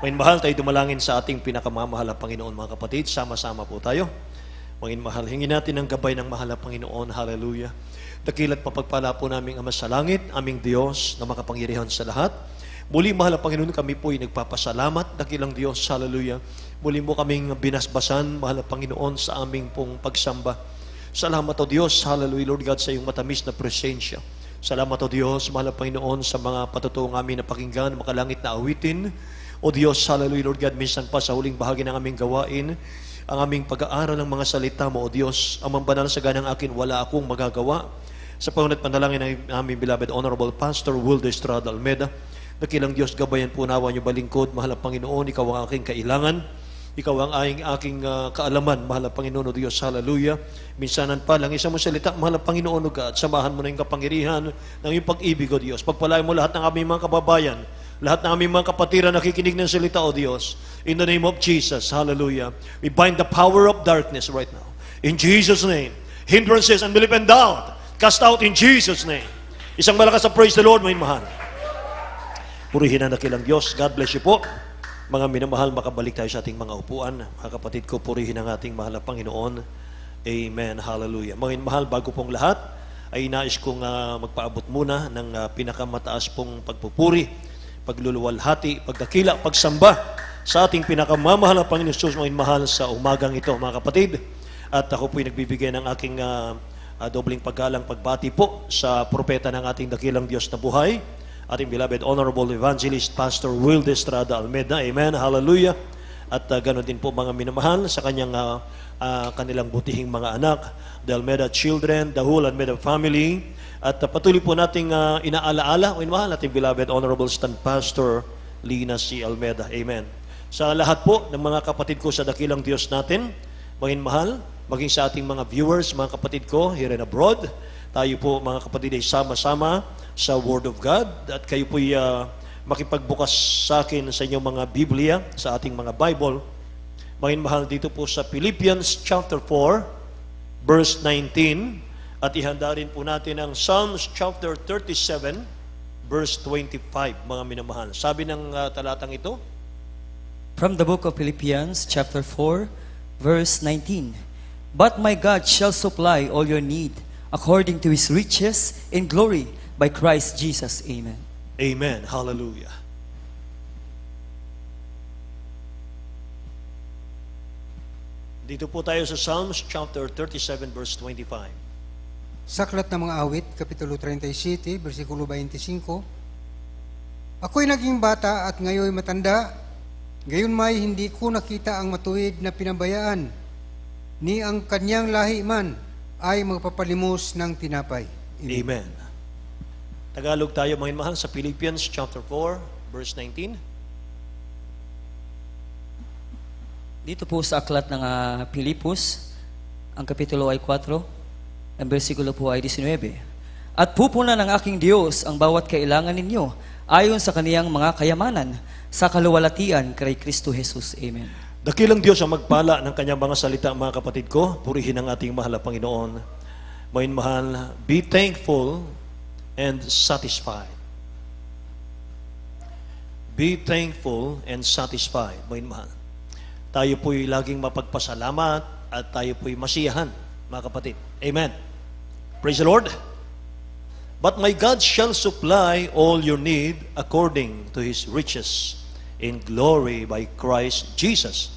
Panginoon mahal, tayo dumalangin sa ating pinakamamahal na Panginoon, mga kapatid. Sama-sama po tayo. Panginoon mahal, hingin natin ang gabay ng mahal na Panginoon. Hallelujah. Dakila't mapagpala po naming Ama sa langit, aming Diyos na makapangyarihan sa lahat. Muli, mahal na Panginoon, kami po ay nagpapasalamat. Dakilang Diyos, hallelujah. Muli mo kaming binasbasan, mahal na Panginoon, sa aming pong pagsamba. Salamat o Diyos, hallelujah, Lord God, sa iyong matamis na presensya. Salamat o Diyos, mahal na Panginoon, sa mga patutuong amin na pakinggan, makalangit na awitin. O Diyos, hallelujah, Lord God, minsan pa sa huling bahagi ng aming gawain, ang aming pag-aaral ng mga salita mo, O Diyos, ang banal sa ganang akin, wala akong magagawa. Sa pangunat panalangin ng aming beloved Honorable Pastor Wilde Estrada Almeda, dakilang Diyos, gabayan po nawa niyo balingkod, mahal na Panginoon, ikaw ang aking kailangan, ikaw ang aking kaalaman, mahal na Panginoon, O Diyos, hallelujah. Minsanan pa lang, isang mo salita, mahal na Panginoon, O God, samahan mo na yung kapangyarihan ng iyong pag-ibig, O Diyos. Pagpalain mo lahat ng aming mga kababayan, lahat ng aming mga kapatiran nakikinig ng salita, O Diyos. In the name of Jesus, hallelujah. We bind the power of darkness right now. In Jesus' name, hindrances, unbelief, and doubt, cast out in Jesus' name. Isang malakas na praise the Lord, may mahal. Purihin ang dakilang Diyos. God bless you po. Mga minamahal, makabalik tayo sa ating mga upuan. Mga kapatid ko, purihin ang ating mahal na Panginoon. Amen. Hallelujah. Mga minamahal, bago pong lahat, ay nais kong magpaabot muna ng pinakamataas pong pagpupuri, pagluluwalhati, pagdakila, pagsamba sa ating pinakamamahal na Panginoon Jesus, mga minamahal, sa umagang ito, mga kapatid. At ako po'y nagbibigay ng aking dobling paggalang pagbati po sa propeta ng ating dakilang Diyos na buhay, ating beloved Honorable Evangelist Pastor Wilde Estrada Almeda. Amen. Hallelujah. At ganoon din po mga minamahal sa kanyang kanilang butihing mga anak, the Almeda children, the whole Almeda family. At patuloy po nating inaalaala, minamahal, ating beloved Honorable Stand Pastor Lina C. Almeda. Amen. Sa lahat po ng mga kapatid ko sa dakilang Diyos natin, mga minamahal, maging sa ating mga viewers, mga kapatid ko here and abroad, tayo po mga kapatid ay sama-sama sa Word of God at kayo po ay makipagbukas sa akin sa inyong mga Biblia, sa ating mga Bible. Mga mahal, dito po sa Philippians chapter 4 verse 19 at ihanda rin po natin ang Psalms chapter 37 verse 25, mga minamahal. Sabi ng talatang ito, from the book of Philippians chapter 4 verse 19, but my God shall supply all your need according to His riches in glory by Christ Jesus. Amen. Amen. Hallelujah. Dito po tayo sa Psalms chapter 37 verse 25. Sa Aklat ng mga Awit, Kapitulo 37, versikulo 25, ako'y naging bata at ngayon matanda, gayon may hindi ko nakita ang matuwid na pinabayaan, ni ang kanyang lahi man ay magpapalimos ng tinapay. Amen. Tagalog tayo, mga mahal, sa Philippians chapter 4 verse 19. Dito po sa aklat ng Pilipos, ang kapitulo ay 4, ang bersikulo po ay 19. At pupunan ng aking Diyos ang bawat kailangan ninyo ayon sa kaniyang mga kayamanan sa kaluwalhatian kay Kristo Jesus. Amen. Dakilang Diyos ang magpala ng kanyang mga salita, mga kapatid ko. Purihin ang ating mahal na Panginoon. Mga mahal, be thankful and satisfied. Be thankful and satisfied, mga mahal. Tayo po'y laging mapagpasalamat at tayo po'y masiyahan, mga kapatid. Amen. Praise the Lord. But my God shall supply all your need according to His riches in glory by Christ Jesus.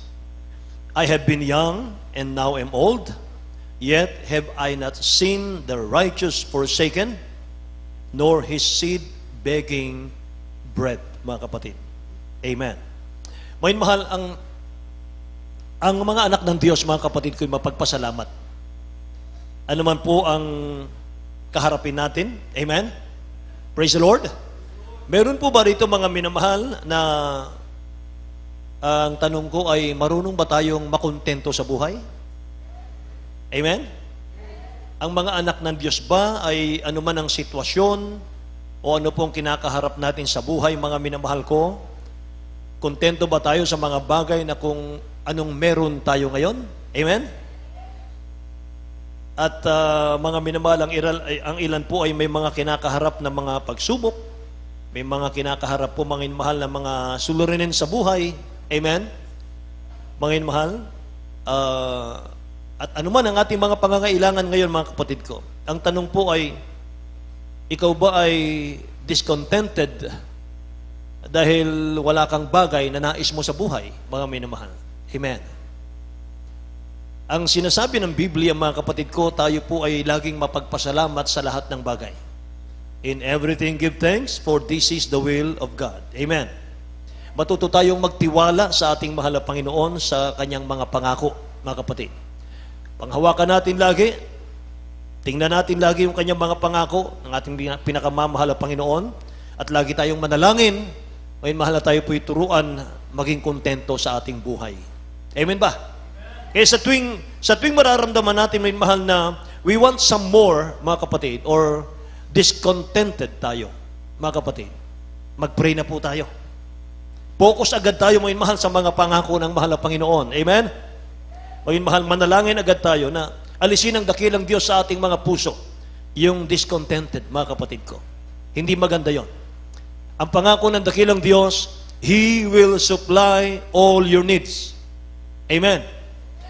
I have been young and now am old, yet have I not seen the righteous forsaken, nor his seed begging bread, mga kapatid. Amen. Mga mahal, ang mga anak ng Diyos, mga kapatid ko, mapagpasalamat. Ano man po ang kaharapin natin. Amen. Praise the Lord. Meron po ba rito, mga minamahal, na ang tanong ko ay, marunong ba tayong makontento sa buhay? Amen? Ang mga anak ng Diyos ba ay anuman ang sitwasyon o ano pong kinakaharap natin sa buhay, mga minamahal ko? Kontento ba tayo sa mga bagay na kung anong meron tayo ngayon? Amen? At mga minamahal, ang ilan po ay may mga kinakaharap na mga pagsubok, May mga kinakaharap po, mga inmahal, na mga suliranin sa buhay. Amen? Mga inmahal. At anuman ang ating mga pangangailangan ngayon, mga kapatid ko. Ang tanong po ay, ikaw ba ay discontented dahil wala kang bagay na nais mo sa buhay, mga minamahal? Amen. Ang sinasabi ng Biblia, mga kapatid ko, tayo po ay laging mapagpasalamat sa lahat ng bagay. In everything give thanks, for this is the will of God. Amen. Matuto tayong magtiwala sa ating mahal na Panginoon sa kanyang mga pangako, mga kapatid. Panghawakan natin lagi, tingnan natin lagi yung kanyang mga pangako, ng ating pinakamamahal na Panginoon, at lagi tayong manalangin, may mahal na tayo po'y turuan maging kontento sa ating buhay. Amen ba? Kaya sa tuwing mararamdaman natin, may mahal na we want some more, mga kapatid, or discontented tayo, mga kapatid, mag-pray na po tayo. Focus agad tayo, mga mahal, sa mga pangako ng mahal na Panginoon. Amen? Mga mahal, manalangin agad tayo na alisin ang dakilang Diyos sa ating mga puso, yung discontented, mga kapatid ko. Hindi maganda yon. Ang pangako ng dakilang Diyos, He will supply all your needs. Amen.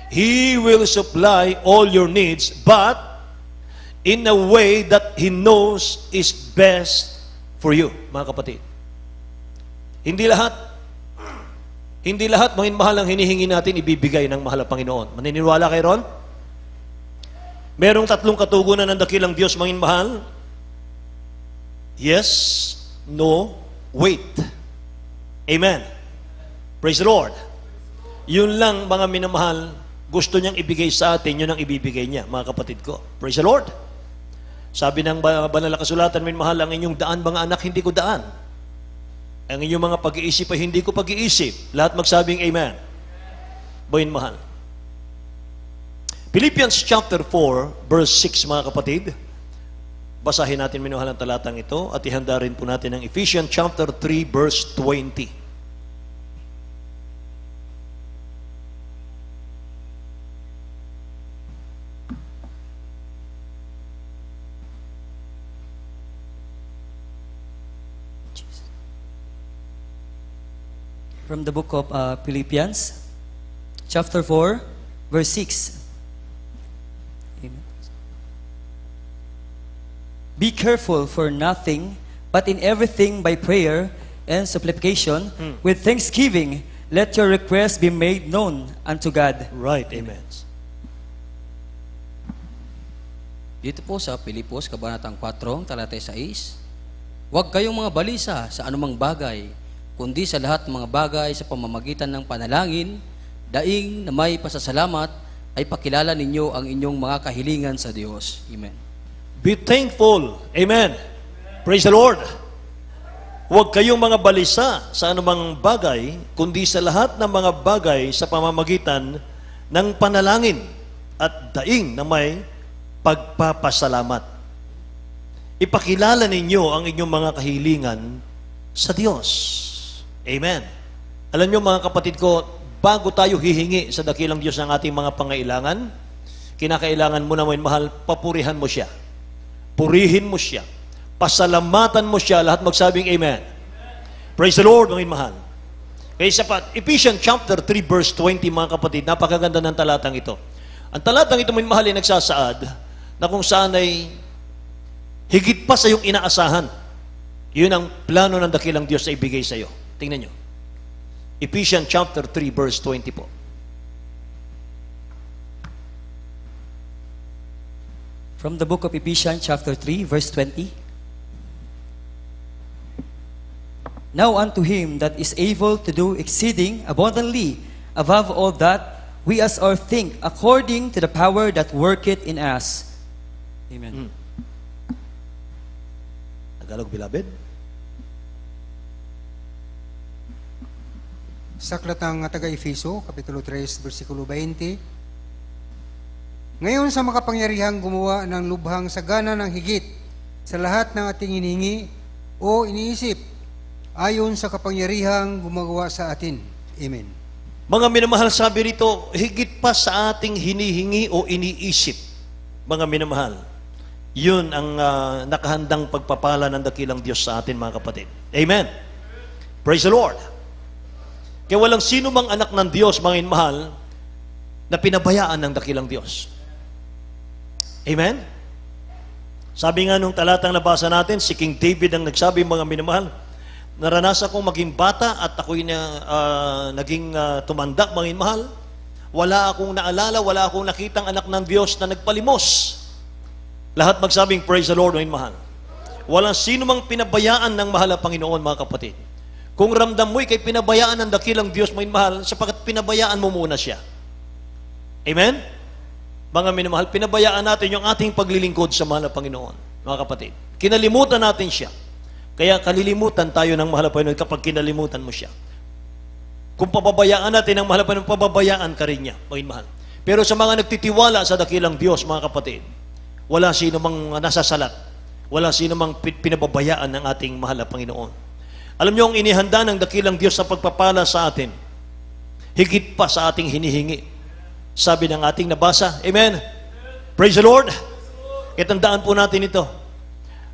He will supply all your needs, but in a way that He knows is best for you, mga kapatid. Hindi lahat, mga mahal, ang hinihingi natin, ibibigay ng mahal na Panginoon. Maniniwala kayo ron? Merong 3 katugunan ng dakilang Diyos, mga mahal. Yes, no, wait. Amen. Praise the Lord. Yun lang, mga minamahal, gusto niyang ibigay sa atin, yun ang ibibigay niya, mga kapatid ko. Praise the Lord. Sabi ng banal na kasulatan, minamahal, ang inyong daan, mga anak, hindi ko daan. Ang inyong mga pag-iisip ay hindi ko pag-iisip. Lahat magsabing amen. Boyin mahal. Philippians chapter 4, verse 6, mga kapatid. Basahin natin, minamahal, ang talatang ito, at ihanda rin po natin ang Ephesians chapter 3, verse 20. From the book of Philippians, chapter 4, verse 6. Amen. Be careful for nothing, but in everything by prayer and supplication, with thanksgiving, let your requests be made known unto God. Right, amen. Dito po sa Pilipos, Kabanatang 4, talatay 6, huwag kayong mga balisa sa anumang bagay, kundi sa lahat ng mga bagay sa pamamagitan ng panalangin, daing na may pasasalamat, ay pakilala ninyo ang inyong mga kahilingan sa Diyos. Amen. Be thankful. Amen. Praise the Lord. Huwag kayong mga balisa sa anumang bagay, kundi sa lahat ng mga bagay sa pamamagitan ng panalangin at daing na may pagpapasalamat. Ipakilala ninyo ang inyong mga kahilingan sa Diyos. Amen. Alam niyo, mga kapatid ko, bago tayo hihingi sa dakilang Diyos ng ating mga pangailangan, kinakailangan mo naman, mahal, papurihan mo siya. Purihin mo siya. Pasalamatan mo siya. Lahat magsabing amen. Praise the Lord, mga mahal. Kaya sapat, Ephesians chapter 3, verse 20, mga kapatid, napakaganda ng talatang ito. Ang talatang ito, mga mahal, ay nagsasaad na kung saan ay higit pa sa iyong inaasahan. Yun ang plano ng dakilang Diyos na ibigay sa iyo. Tingnan nyo. Ephesians chapter 3, verse 20 po. From the book of Ephesians chapter 3, verse 20. Now unto him that is able to do exceeding abundantly above all that we ask or think, according to the power that worketh in us. Amen. Tagalog, beloved. Sa aklat ng taga-Efeso, Kapitulo 3, versikulo 20. Ngayon sa makapangyarihang gumawa ng lubhang sagana ng higit sa lahat ng ating inihingi o iniisip, ayon sa kapangyarihang gumagawa sa atin. Amen. Mga minamahal, sabi rito, higit pa sa ating hinihingi o iniisip. Mga minamahal, Yun ang nakahandang pagpapala ng dakilang Diyos sa atin, mga kapatid. Amen. Praise the Lord. Kaya walang sino mang anak ng Diyos, mga inmahal, na pinabayaan ng dakilang Diyos. Amen? Sabi nga nung talatang nabasa natin, si King David ang nagsabi, mga minamahal, naranasan kong maging bata at ako'y naging tumanda, mga inmahal. Wala akong naalala, wala akong nakitang anak ng Diyos na nagpalimos. Lahat magsabing, praise the Lord, mga inmahal. Walang sino mang pinabayaan ng mahal na Panginoon, mga kapatid. Kung ramdam mo'y kay pinabayaan ng dakilang Diyos, mga inmahal, sapagkat pinabayaan mo muna siya. Amen? Mga minamahal, pinabayaan natin yung ating paglilingkod sa mahal na Panginoon, mga kapatid. Kinalimutan natin siya. Kaya kalilimutan tayo ng mahal na Panginoon kapag kinalimutan mo siya. Kung pababayaan natin ang mahal na Panginoon, pababayaan ka rin niya, mga minamahal. Pero sa mga nagtitiwala sa dakilang Diyos, mga kapatid, wala sino mang nasasalat. Wala sino mang pinababayaan ng ating mahal na Panginoon. Alam niyo, ang inihanda ng dakilang Diyos sa pagpapala sa atin, higit pa sa ating hinihingi. Sabi ng ating nabasa, amen? Praise the Lord! Itandaan po natin ito.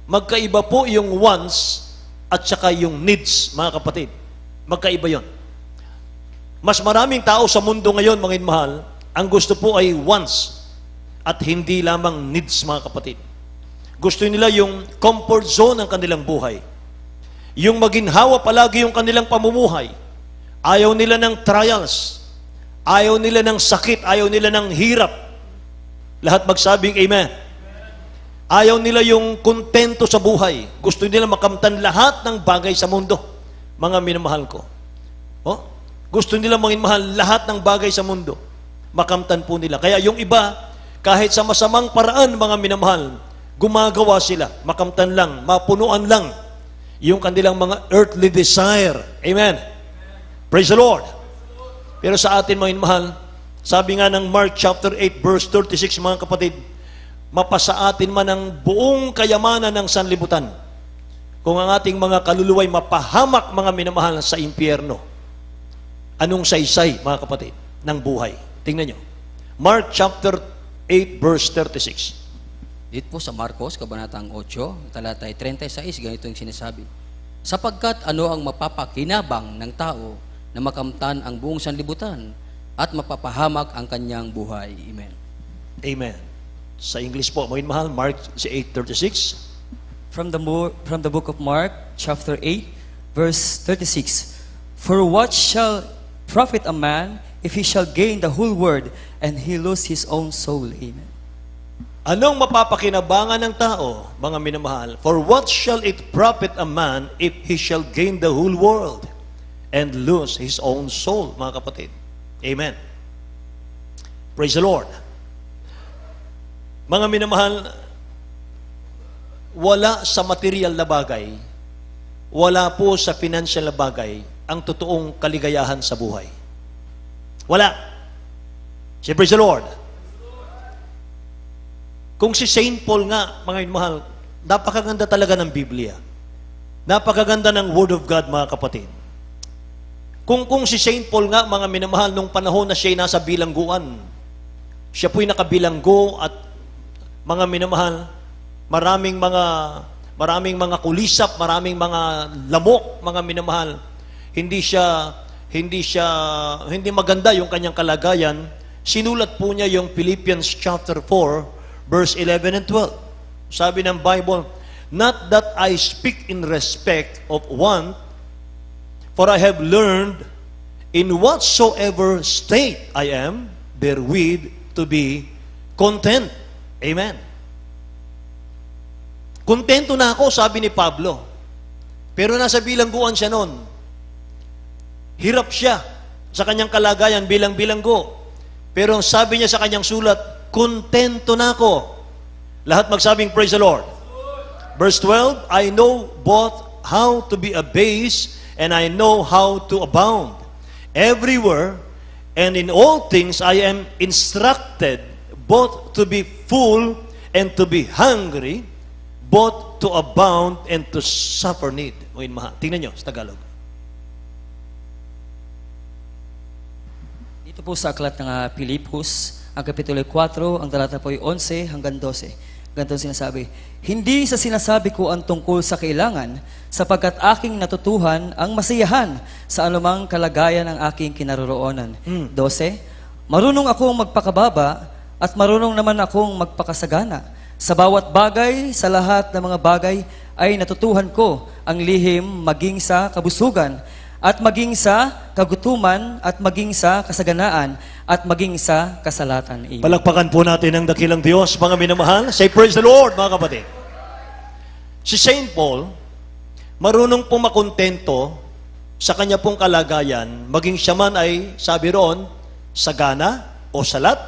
Magkaiba po yung wants at saka yung needs, mga kapatid. Magkaiba yon. Mas maraming tao sa mundo ngayon, mga inmahal, ang gusto po ay wants at hindi lamang needs, mga kapatid. Gusto nila yung comfort zone ng kanilang buhay. Yung maginhawa palagi yung kanilang pamumuhay. Ayaw nila ng trials. Ayaw nila ng sakit. Ayaw nila ng hirap. Lahat magsabing amen. Ayaw nila yung kontento sa buhay. Gusto nila makamtan lahat ng bagay sa mundo. Mga minamahal ko. Oh? Gusto nila mahal lahat ng bagay sa mundo. Makamtan po nila. Kaya yung iba, kahit sa masamang paraan, mga minamahal, gumagawa sila. Makamtan lang, mapunuan lang yung kanilang mga earthly desire. Amen. Praise the Lord. Pero sa atin, mga minamahal, sabi nga ng Mark chapter 8, verse 36, mga kapatid, mapasa atin man ang buong kayamanan ng sanlibutan kung ang ating mga kaluluway mapahamak, mga minamahal, sa impyerno. Anong saysay, mga kapatid, ng buhay? Tingnan nyo. Mark chapter 8, verse 36. Dito po sa Marcos, Kabanatang 8, talatay 36, ganito yung sinasabi. Sapagkat ano ang mapapakinabang ng tao na makamtan ang buong sanlibutan at mapapahamak ang kanyang buhay. Amen. Amen. Sa English po, mga mahal, Mark 8:36. From the book of Mark, chapter 8, verse 36. For what shall profit a man if he shall gain the whole world and he lose his own soul? Amen. Anong mapapakinabangan ng tao, mga minamahal? For what shall it profit a man if he shall gain the whole world and lose his own soul, mga kapatid? Amen. Praise the Lord. Mga minamahal, wala sa material na bagay, wala po sa financial na bagay ang totoong kaligayahan sa buhay. Wala. Say, praise the Lord. Kung si Saint Paul nga, mga minamahal, napakaganda talaga ng Biblia. Napakaganda ng Word of God, mga kapatid. Kung si Saint Paul nga, mga minamahal, nung panahon na siya nasa bilangguan, siya po'y nakabilanggo at mga minamahal, maraming mga kulisap, maraming mga lamok, mga minamahal. Hindi maganda yung kanyang kalagayan. Sinulat po niya yung Philippians chapter 4, verse 11 and 12. Sabi ng Bible, not that I speak in respect of want, for I have learned in whatsoever state I am, therewith to be content. Amen. Kontento na ako, sabi ni Pablo. Pero nasa bilangguan siya noon. Hirap siya sa kanyang kalagayan bilang bilanggo. Pero sabi niya sa kanyang sulat, kontento na ako. Lahat magsabing praise the Lord. Verse 12, I know both how to be abased and I know how to abound. Everywhere and in all things I am instructed both to be full and to be hungry, both to abound and to suffer need. Tingnan nyo sa Tagalog. Dito po sa aklat ng Pilipos, ang kapitulo 4, ang talata po ay 11 hanggang 12. Ganito sinasabi, hindi sa sinasabi ko ang tungkol sa kailangan, sapagkat aking natutuhan ang masiyahan sa anumang kalagayan ng aking kinaroroonan. 12, marunong akong magpakababa at marunong naman akong magpakasagana. Sa bawat bagay, sa lahat ng mga bagay, ay natutuhan ko ang lihim maging sa kabusugan, at maging sa kagutuman, at maging sa kasaganaan, at maging sa kasalatan. Amen. Palakpakan po natin ang dakilang Diyos, mga minamahal. Say, praise the Lord, mga kapatid. Si Saint Paul, marunong pong makontento sa kanya pong kalagayan, maging siya man ay, sabi roon, sagana o salat,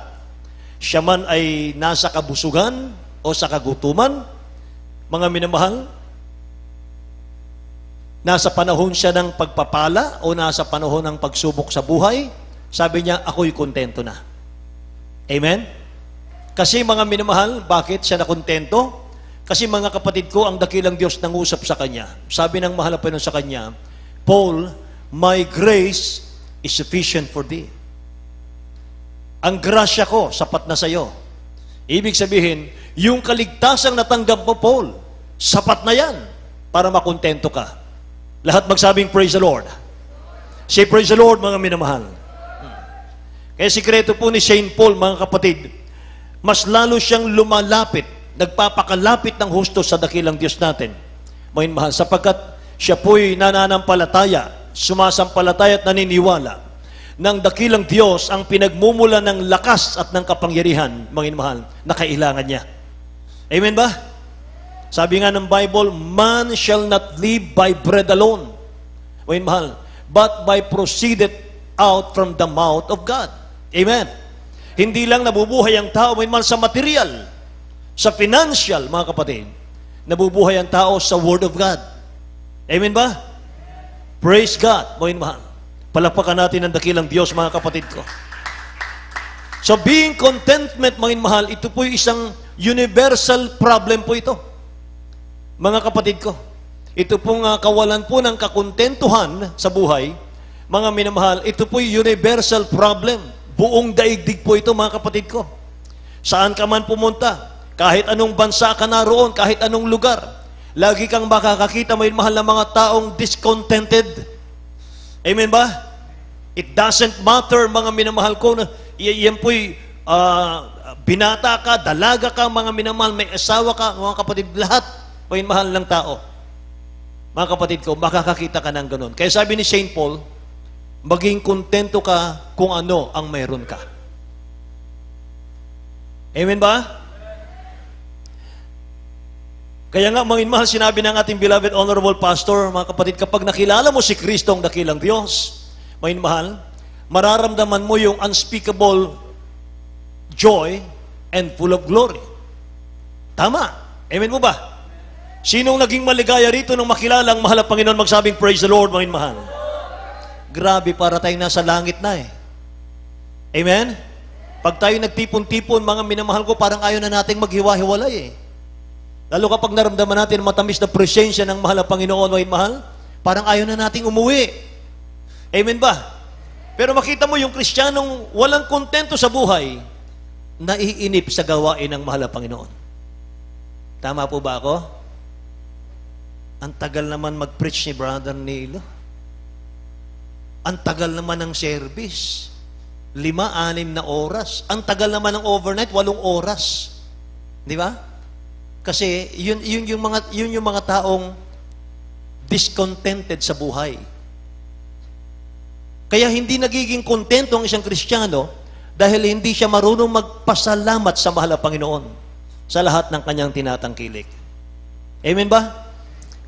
siya man ay nasa kabusugan o sa kagutuman, mga minamahal, nasa panahon siya ng pagpapala o nasa panahon ng pagsubok sa buhay, sabi niya, ako'y kontento na. Amen? Kasi mga minamahal, bakit siya nakontento? Kasi mga kapatid ko, ang dakilang Diyos nangusap sa kanya. Sabi ng mahal na Panginoon sa kanya, Paul, my grace is sufficient for thee. Ang grasya ko, sapat na sa iyo. Ibig sabihin, yung kaligtasang natanggap mo, Paul, sapat na yan para makontento ka. Lahat magsabing, praise the Lord. Say, praise the Lord, mga minamahal. Kaya sikreto po ni Saint Paul, mga kapatid, mas lalo siyang lumalapit, nagpapakalapit ng husto sa dakilang Diyos natin, mga minamahal, sapagkat siya po'y nananampalataya, sumasampalataya at naniniwala ng dakilang Diyos ang pinagmumula ng lakas at ng kapangyarihan, mga minamahal, na kailangan niya. Amen ba? Sabi nga ng Bible, man shall not live by bread alone, mga minamahal, but by proceeded out from the mouth of God. Amen. Hindi lang nabubuhay ang tao, mga minamahal, sa material, sa financial, mga kapatid, nabubuhay ang tao sa Word of God. Amen ba? Praise God, mga minamahal. Palakpakan natin ang dakilang Diyos, mga kapatid ko. So being contentment, mga minamahal, ito po isang universal problem po ito. Mga kapatid ko, ito pong kawalan po ng kakontentuhan sa buhay, mga minamahal, ito po universal problem. Buong daigdig po ito, mga kapatid ko. Saan ka man pumunta, kahit anong bansa ka naroon, kahit anong lugar, lagi kang makakakita, may mahal na mga taong discontented. Amen ba? It doesn't matter, mga minamahal ko, na yan po'y binata ka, dalaga ka, mga minamahal, may asawa ka, mga kapatid, lahat, may mahal ng tao. Mga kapatid ko, makakakita ka ng ganun. Kaya sabi ni Saint Paul, maging kontento ka kung ano ang mayroon ka. Amen ba? Kaya nga, mga mahal, sinabi ng ating beloved honorable pastor, mga kapatid, kapag nakilala mo si Kristo ang dakilang Diyos, mga mahal, mararamdaman mo yung unspeakable joy and full of glory. Tama. Amen mo ba? Sinong naging maligaya rito nung makilala ang mahal na Panginoon, magsabing, praise the Lord, mga mahal. Grabe, para tayong nasa langit na eh. Amen? Pag tayo nagtipon-tipon, mga minamahal ko, parang ayaw na nating maghiwa-hiwalay eh. Lalo kapag naramdaman natin ang matamis na presensya ng mahal na Panginoon, mga mahal, parang ayaw na nating umuwi. Amen ba? Pero makita mo yung Kristiyanong walang kontento sa buhay, naiinip sa gawain ng mahal na Panginoon. Tama po ba ako? Ang tagal naman mag-preach ni Brother Nilo. Ang tagal naman ng service. 5-6 na oras. Ang tagal naman ng overnight, 8 oras. Di ba? Kasi yun yung mga taong discontented sa buhay. Kaya hindi nagiging kontento ang isang Kristiyano dahil hindi siya marunong magpasalamat sa mahal na Panginoon sa lahat ng kanyang tinatangkilik. Amen ba?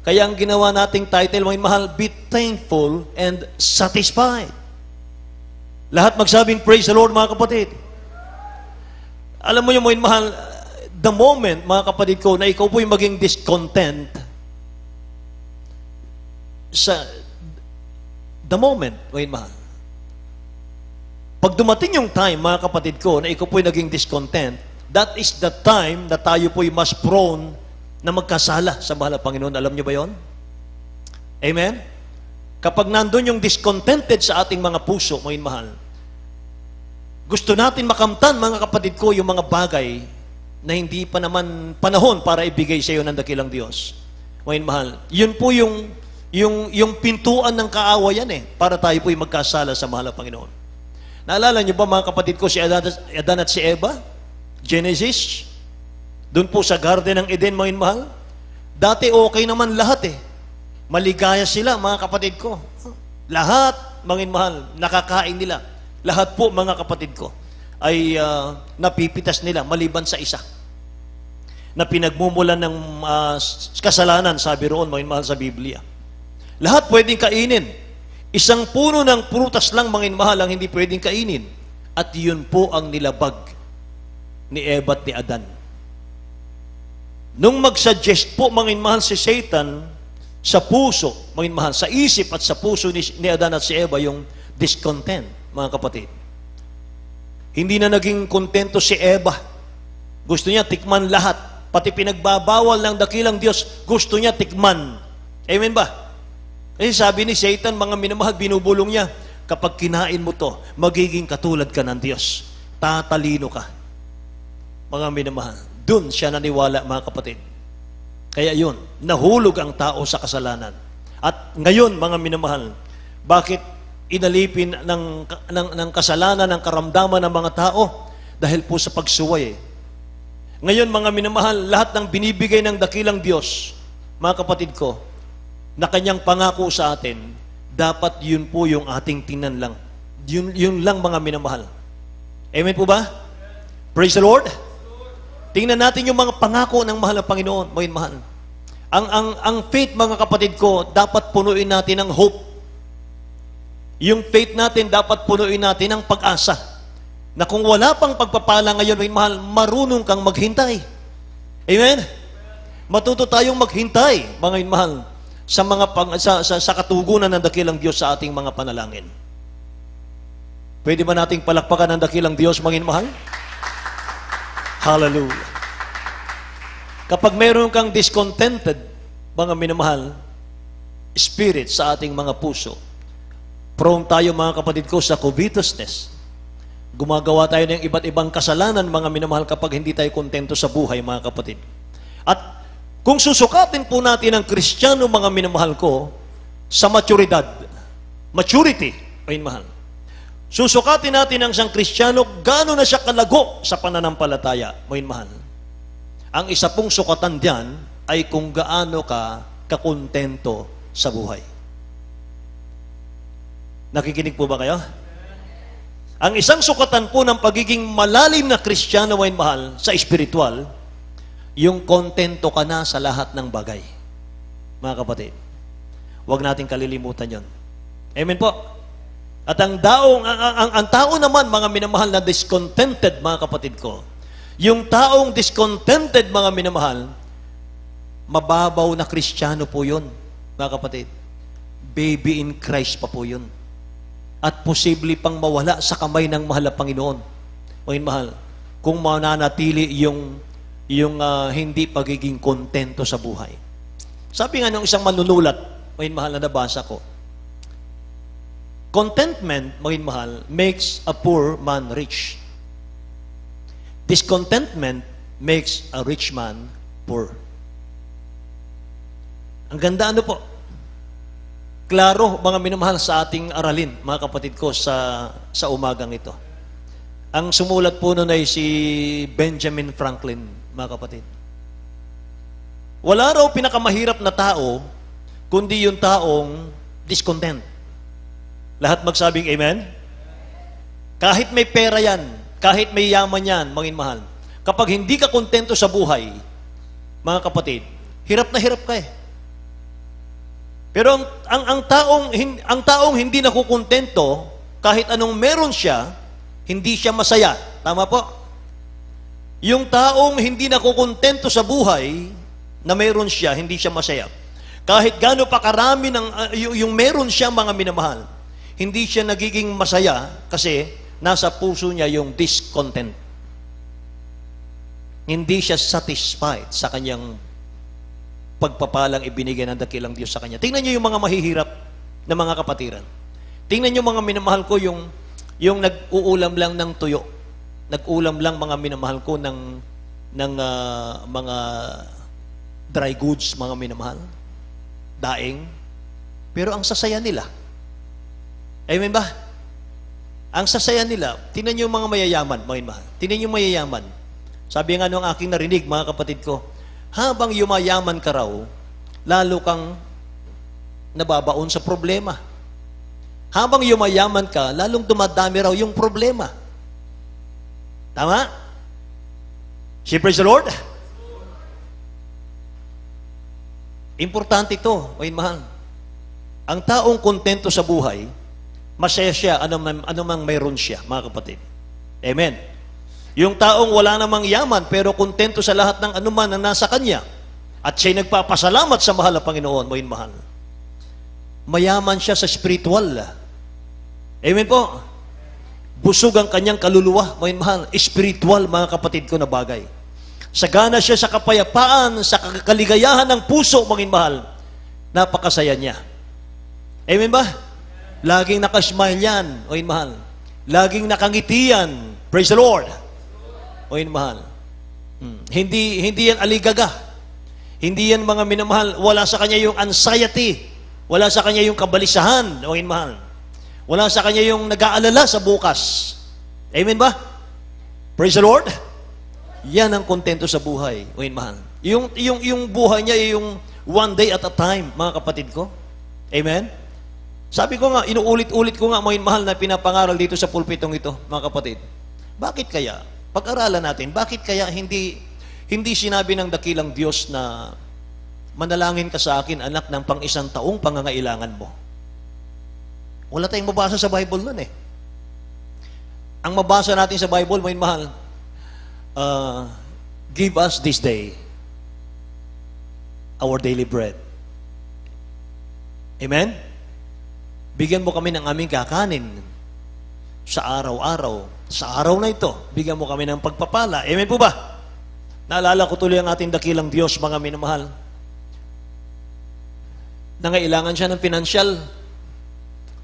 Kaya ang ginawa nating title, mga mahal, be thankful and satisfied. Lahat magsabing, praise the Lord, mga kapatid. Alam mo yung mga mahal, the moment, mga kapatid ko, na ikaw po'y maging discontent, the moment, mga mahal. Pag dumating yung time, mga kapatid ko, na ikaw po'y naging discontent, that is the time na tayo po'y mas prone na magkasala sa mahal na Panginoon. Alam niyo ba yon? Amen? Kapag nandun yung discontented sa ating mga puso, mga mahal, gusto natin makamtan, mga kapatid ko, yung mga bagay na hindi pa naman panahon para ibigay sa iyo ng dakilang Diyos. Mga mahal, yun po yung pintuan ng kaawayan para tayo po'y magkasala sa mahal na Panginoon. Naalala niyo ba mga kapatid ko si Adan at si Eva? Genesis, doon po sa Garden ng Eden, mga mahal. Dati okay naman lahat Maligaya sila, mga kapatid ko. Lahat, mga mahal, nakakain nila. Lahat po, mga kapatid ko, ay napipitas nila maliban sa isa na pinagmumulan ng kasalanan, sabi roon, mga mahal, sa Biblia. Lahat pwedeng kainin. Isang puno ng prutas lang, mga mahal, ang hindi pwedeng kainin. At yun po ang nilabag ni Eva at ni Adan. Nung mag-suggest po, mga mahal, si Satan sa puso, mga mahal, sa isip at sa puso ni Adan at si Eva, yung discontent, mga kapatid. Hindi na naging kontento si Eva. Gusto niya tikman lahat. Pati pinagbabawal ng dakilang Diyos, gusto niya tikman. Amen ba? Kasi sabi ni Satan, mga minamahal, binubulong niya, kapag kinain mo to, magiging katulad ka ng Diyos. Tatalino ka. Mga minamahal. Doon siya naniwala, mga kapatid. Kaya yun, nahulog ang tao sa kasalanan. At ngayon, mga minamahal, bakit inalipin ng kasalanan, ng karamdaman ng mga tao? Dahil po sa pagsuway. Ngayon, mga minamahal, lahat ng binibigay ng dakilang Diyos, mga kapatid ko, na kanyang pangako sa atin, dapat yun po yung ating tingnan lang. Yun lang, mga minamahal. Amen po ba? Praise the Lord. Tingnan natin yung mga pangako ng mahal na Panginoon, mga mahal. Ang faith, mga kapatid ko, dapat punuin natin ng hope. Yung faith natin, dapat punuin natin ng pag-asa. Na kung wala pang pagpapala ngayon, mga mahal, marunong kang maghintay. Amen? Matuto tayong maghintay, mga mahal, sa katugunan ng dakilang Diyos sa ating mga panalangin. Pwede ba nating palakpakan ng dakilang Diyos, mga mahal? Hallelujah. Kapag mayroon kang discontented, mga minamahal, spirit sa ating mga puso, prone tayo, mga kapatid ko, sa covetousness. Gumagawa tayo ng iba't ibang kasalanan, mga minamahal, kapag hindi tayo kontento sa buhay, mga kapatid. At kung susukatin po natin ang Kristiyano, mga minamahal ko, sa maturity, mga minamahal, susukatin natin ang isang Kristiyano, gaano na siya kalago sa pananampalataya, mga mahal. Ang isa pong sukatan diyan ay kung gaano ka kakontento sa buhay. Nakikinig po ba kayo? Ang isang sukatan po ng pagiging malalim na Kristiyano, mga mahal, sa espiritual, yung kontento ka na sa lahat ng bagay. Mga kapatid, huwag natin kalilimutan yon. Amen po. At ang tao naman, mga minamahal, na discontented, mga kapatid ko, yung taong discontented, mga minamahal, mababaw na Kristiyano po yun, mga kapatid. Baby in Christ pa po yun. At posible pang mawala sa kamay ng mahal na Panginoon. Mga mahal, kung mananatili yung hindi pagiging kontento sa buhay. Sabi nga ng isang manunulat, mga mahal, na nabasa ko, contentment, mga mahal, makes a poor man rich. Discontentment makes a rich man poor. Ang ganda, ano po? Klaro, mga minamahal, sa ating aralin, mga kapatid ko, sa umagang ito. Ang sumulat po nun ay si Benjamin Franklin, mga kapatid. Wala raw pinakamahirap na tao, kundi yung taong discontent. Lahat magsabing amen? Kahit may pera yan, kahit may yaman yan, mga mahal, kapag hindi ka kontento sa buhay, mga kapatid, hirap na hirap ka . Pero ang taong hindi nakukontento, kahit anong meron siya, hindi siya masaya. Tama po? Yung taong hindi nakukontento sa buhay, na meron siya, hindi siya masaya. Kahit gaano pa karami yung meron siya, mga minamahal, hindi siya nagiging masaya kasi nasa puso niya yung discontent. Hindi siya satisfied sa kanyang pagpapalang ibinigay ng dakilang Diyos sa kanya. Tingnan niyo yung mga mahihirap na mga kapatiran. Tingnan niyo, mga minamahal ko, yung nag-uulam lang ng tuyo. Nag-ulam lang, mga minamahal ko, ng ng mga dry goods, mga minamahal, daing, pero ang sasaya nila. Amen ba? Ang sasaya nila, tingnan niyo yung mga mayayaman, mga minamahal. Tingnan niyo yung mayayaman. Sabi nga nung aking narinig, mga kapatid ko, habang yumayaman ka raw, lalo kang nababaon sa problema. Habang yumayaman ka, lalong dumadami raw yung problema. Tama? Si praise the Lord? Importante ito, mga mahal. Ang taong kontento sa buhay, masaya siya anumang mayroon siya, mga kapatid. Amen. Yung taong wala namang yaman, pero kontento sa lahat ng anuman na nasa kanya, at siya'y nagpapasalamat sa mahal na Panginoon, mga mahal. Mayaman siya sa spiritual. Amen po. Busog ang kanyang kaluluwa, mga mahal. Spiritual, mga kapatid ko na bagay. Sagana siya sa kapayapaan, sa kaligayahan ng puso, mga mahal. Napakasaya niya. Amen ba? Laging nakasmile yan, mga mahal. Laging nakangiti yan. Praise the Lord. Mga mahal. Hindi yan aligaga. Hindi yan mga minamahal. Wala sa kanya yung anxiety. Wala sa kanya yung kabalisahan, mga mahal. Wala sa kanya yung nag-aalala sa bukas. Amen ba? Praise the Lord. Yan ang kontento sa buhay, mga mahal. Yung buhay niya, yung one day at a time, mga kapatid ko. Amen? Sabi ko nga, inuulit-ulit ko nga, mga mahal, na pinapangaral dito sa pulpitong ito, mga kapatid. Bakit kaya? Pag-aralan natin, bakit kaya hindi sinabi ng dakilang Diyos na manalangin ka sa akin, anak, ng pang-isang taong pangangailangan mo? Wala tayong mabasa sa Bible nun eh. Ang mabasa natin sa Bible, mga mahal, give us this day our daily bread. Amen? Bigyan mo kami ng aming kakanin sa araw-araw. Sa araw na ito, bigyan mo kami ng pagpapala. Amen po ba? Naalala ko tuloy ang ating dakilang Diyos, mga minamahal. Nangailangan siya ng financial.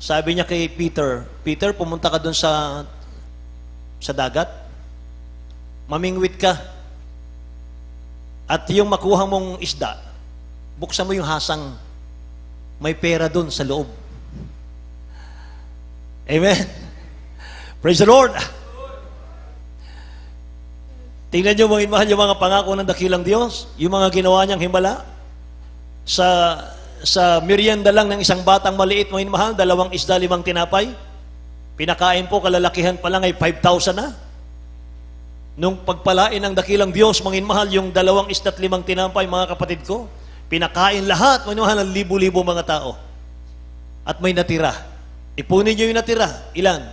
Sabi niya kay Peter, Peter, pumunta ka dun sa dagat. Mamingwit ka. At yung makuha mong isda, buksan mo yung hasang. May pera dun sa loob. Amen. Praise the Lord. Tingnan nyo, mga mahal, yung mga pangako ng dakilang Diyos, yung mga ginawa niyang himala, sa merienda lang ng isang batang maliit, mga mahal, 2 isda, 5 tinapay, pinakain po, kalalakihan pa lang ay 5,000 na. Nung pagpalain ng dakilang Diyos, mga mahal, yung 2 isda at 5 tinapay, mga kapatid ko, pinakain lahat, mga mahal, ng libo-libo mga tao. At may natira. Ipunin nyo yung natira. Ilan?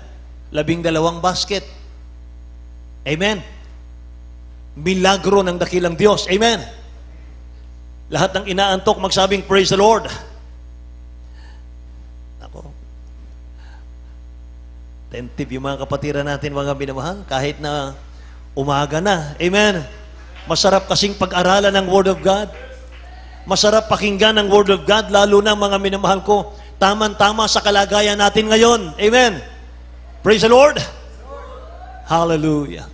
12 basket. Amen. Milagro ng dakilang Diyos. Amen. Lahat ng inaantok magsabing, praise the Lord. Ako. Tentib yung mga kapatiran natin, mga binamahal, kahit na umaga na. Amen. Masarap kasing pag-aralan ng Word of God. Masarap pakinggan ng Word of God, lalo na mga minamahal ko, taman-tama sa kalagayan natin ngayon. Amen. Praise the Lord. Hallelujah.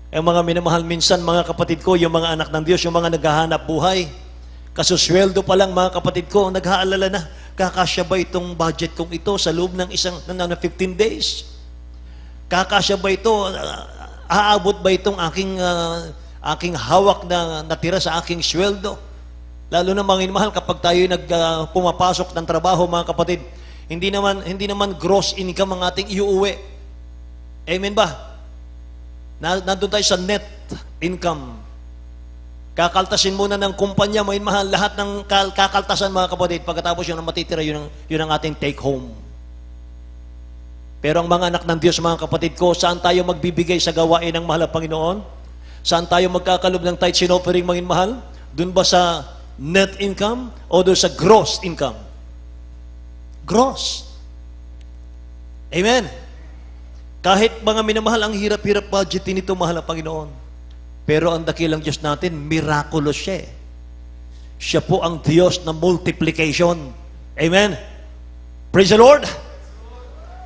Ang mga minamahal, minsan mga kapatid ko, yung mga anak ng Diyos, yung mga naghahanap buhay, kasusweldo pa lang mga kapatid ko, naghaalala na, kakasya ba itong budget kong ito sa loob ng 15 days? Kakasya ba ito, aabot ba itong aking hawak na natira sa aking sweldo? Lalo na mga minamahal, kapag tayo pumapasok ng trabaho, mga kapatid, hindi naman gross income ang ating iuuwi. Amen ba? Nandun tayo sa net income. Kakaltasin muna ng kumpanya, mga mahal, lahat ng kakaltasan, mga kapatid, pagkatapos yun ang matitira, yun ang ating take home. Pero ang mga anak ng Diyos, mga kapatid ko, saan tayo magbibigay sa gawain ng mahal na Panginoon? Saan tayo magkakalob ng tithes and offering, mga mahal? Doon ba sa net income o doon sa gross income? Gross. Amen. Kahit mga minamahal, ang hirap-hirap budgetin ito, mahal na Panginoon. Pero ang dakilang Diyos natin, miraculous siya. Siya po ang Diyos na multiplication. Amen. Praise the Lord.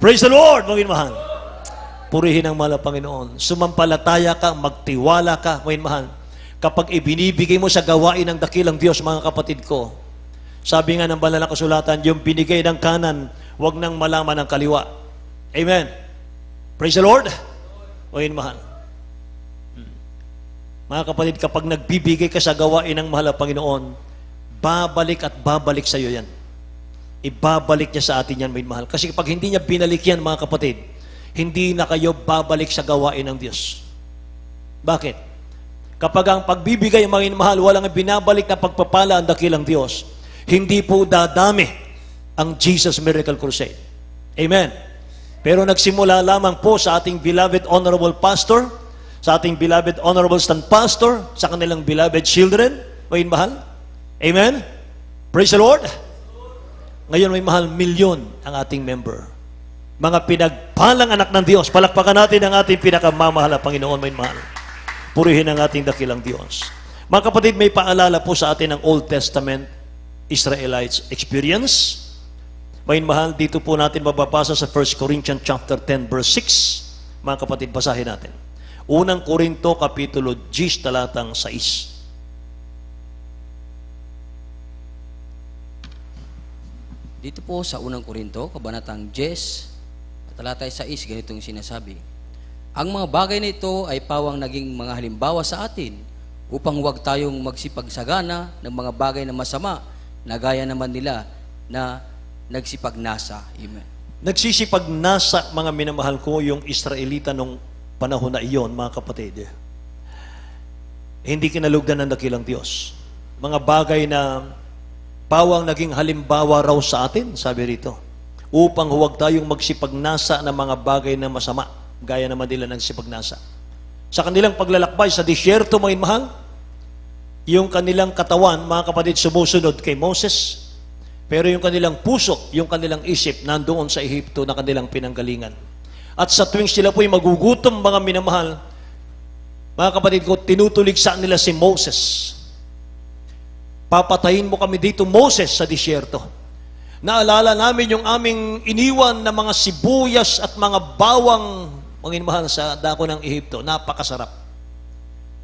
Praise the Lord, mga minamahal. Purihin ang mahal na Panginoon. Sumampalataya ka, magtiwala ka, mga minamahal. kapag ibinibigay mo sa gawain ng dakilang Diyos, mga kapatid ko, sabi nga ng banal na kasulatan, yung binigay ng kanan, huwag nang malaman ng kaliwa. Amen. Praise the Lord. O yun, mahal. Mga kapatid, kapag nagbibigay ka sa gawain ng mahal na Panginoon, babalik at babalik sa iyo yan. Ibabalik niya sa atin yan, may mahal. Kasi kapag hindi niya binalik yan, mga kapatid, hindi na kayo babalik sa gawain ng Diyos. Bakit? Kapag ang pagbibigay, mga mahal, walang binabalik na pagpapala ang dakilang Diyos, hindi po dadami ang Jesus Miracle Crusade. Amen. Pero nagsimula lamang po sa ating beloved honorable pastor, sa ating beloved honorable stand pastor, sa kanilang beloved children, may mahal. Amen. Praise the Lord. Ngayon may mahal, milyon ang ating member. Mga pinagpalang anak ng Diyos, palakpakan natin ang ating pinakamamahal na Panginoon, may mahal. Purihin ang ating dakilang Diyos. Mga kapatid, may paalala po sa atin ng Old Testament Israelites experience. May mahal, dito po natin mababasa sa 1 Corinthians chapter 10 verse 6. Mga kapatid, basahin natin. Unang Korinto kapitulo 10 talatang 6. Dito po sa unang Korinto, kabanatang 10, talatay 6, ganitong sinasabi. Ang mga bagay na ito ay pawang naging mga halimbawa sa atin upang huwag tayong magsipagsagana ng mga bagay na masama na gaya naman nila na nagsipagnasa. Amen. Nagsisipagnasa, mga minamahal ko, yung Israelita nung panahon na iyon, mga kapatid. Hindi kinalugdan ng dakilang Diyos. Mga bagay na pawang naging halimbawa raw sa atin, sabi rito, upang huwag tayong magsipagnasa ng mga bagay na masama, gaya naman nila nagsipagnasa. Sa kanilang paglalakbay sa disyerto, mga mahal, yung kanilang katawan, mga kapatid, sumusunod kay Moses, pero yung kanilang puso, yung kanilang isip, nandoon sa Ehipto na kanilang pinanggalingan. At sa tuwing sila po'y magugutom, mga minamahal, mga kapatid ko, tinutuligsa nila si Moses. Papatayin mo kami dito, Moses, sa disyerto. Naalala namin yung aming iniwan na mga sibuyas at mga bawang, mga minamahal, sa dako ng Ehipto. Napakasarap.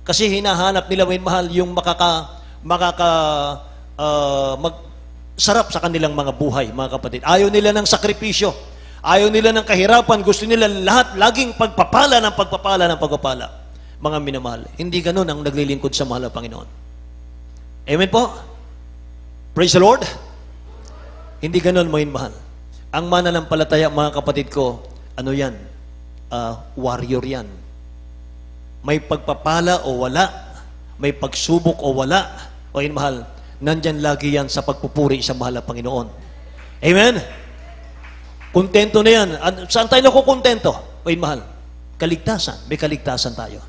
Kasi hinahanap nila, may mahal, yung sarap sa kanilang mga buhay, mga kapatid. Ayaw nila ng sakripisyo. Ayaw nila ng kahirapan. Gusto nila lahat, laging pagpapala ng pagpapala ng pagpapala. Mga minamahal. Hindi ganun ang naglilingkod sa mahal na Panginoon. Amen po? Praise the Lord? Hindi ganun, mga mahal. Ang mananampalataya, mga kapatid ko, ano yan? Warrior yan. May pagpapala o wala, may pagsubok o wala, o yun mahal, nandyan lagi yan sa pagpupuri sa mahal na Panginoon. Amen? Kontento na yan. Saan tayo nakukontento? O yun mahal, kaligtasan. May kaligtasan tayo.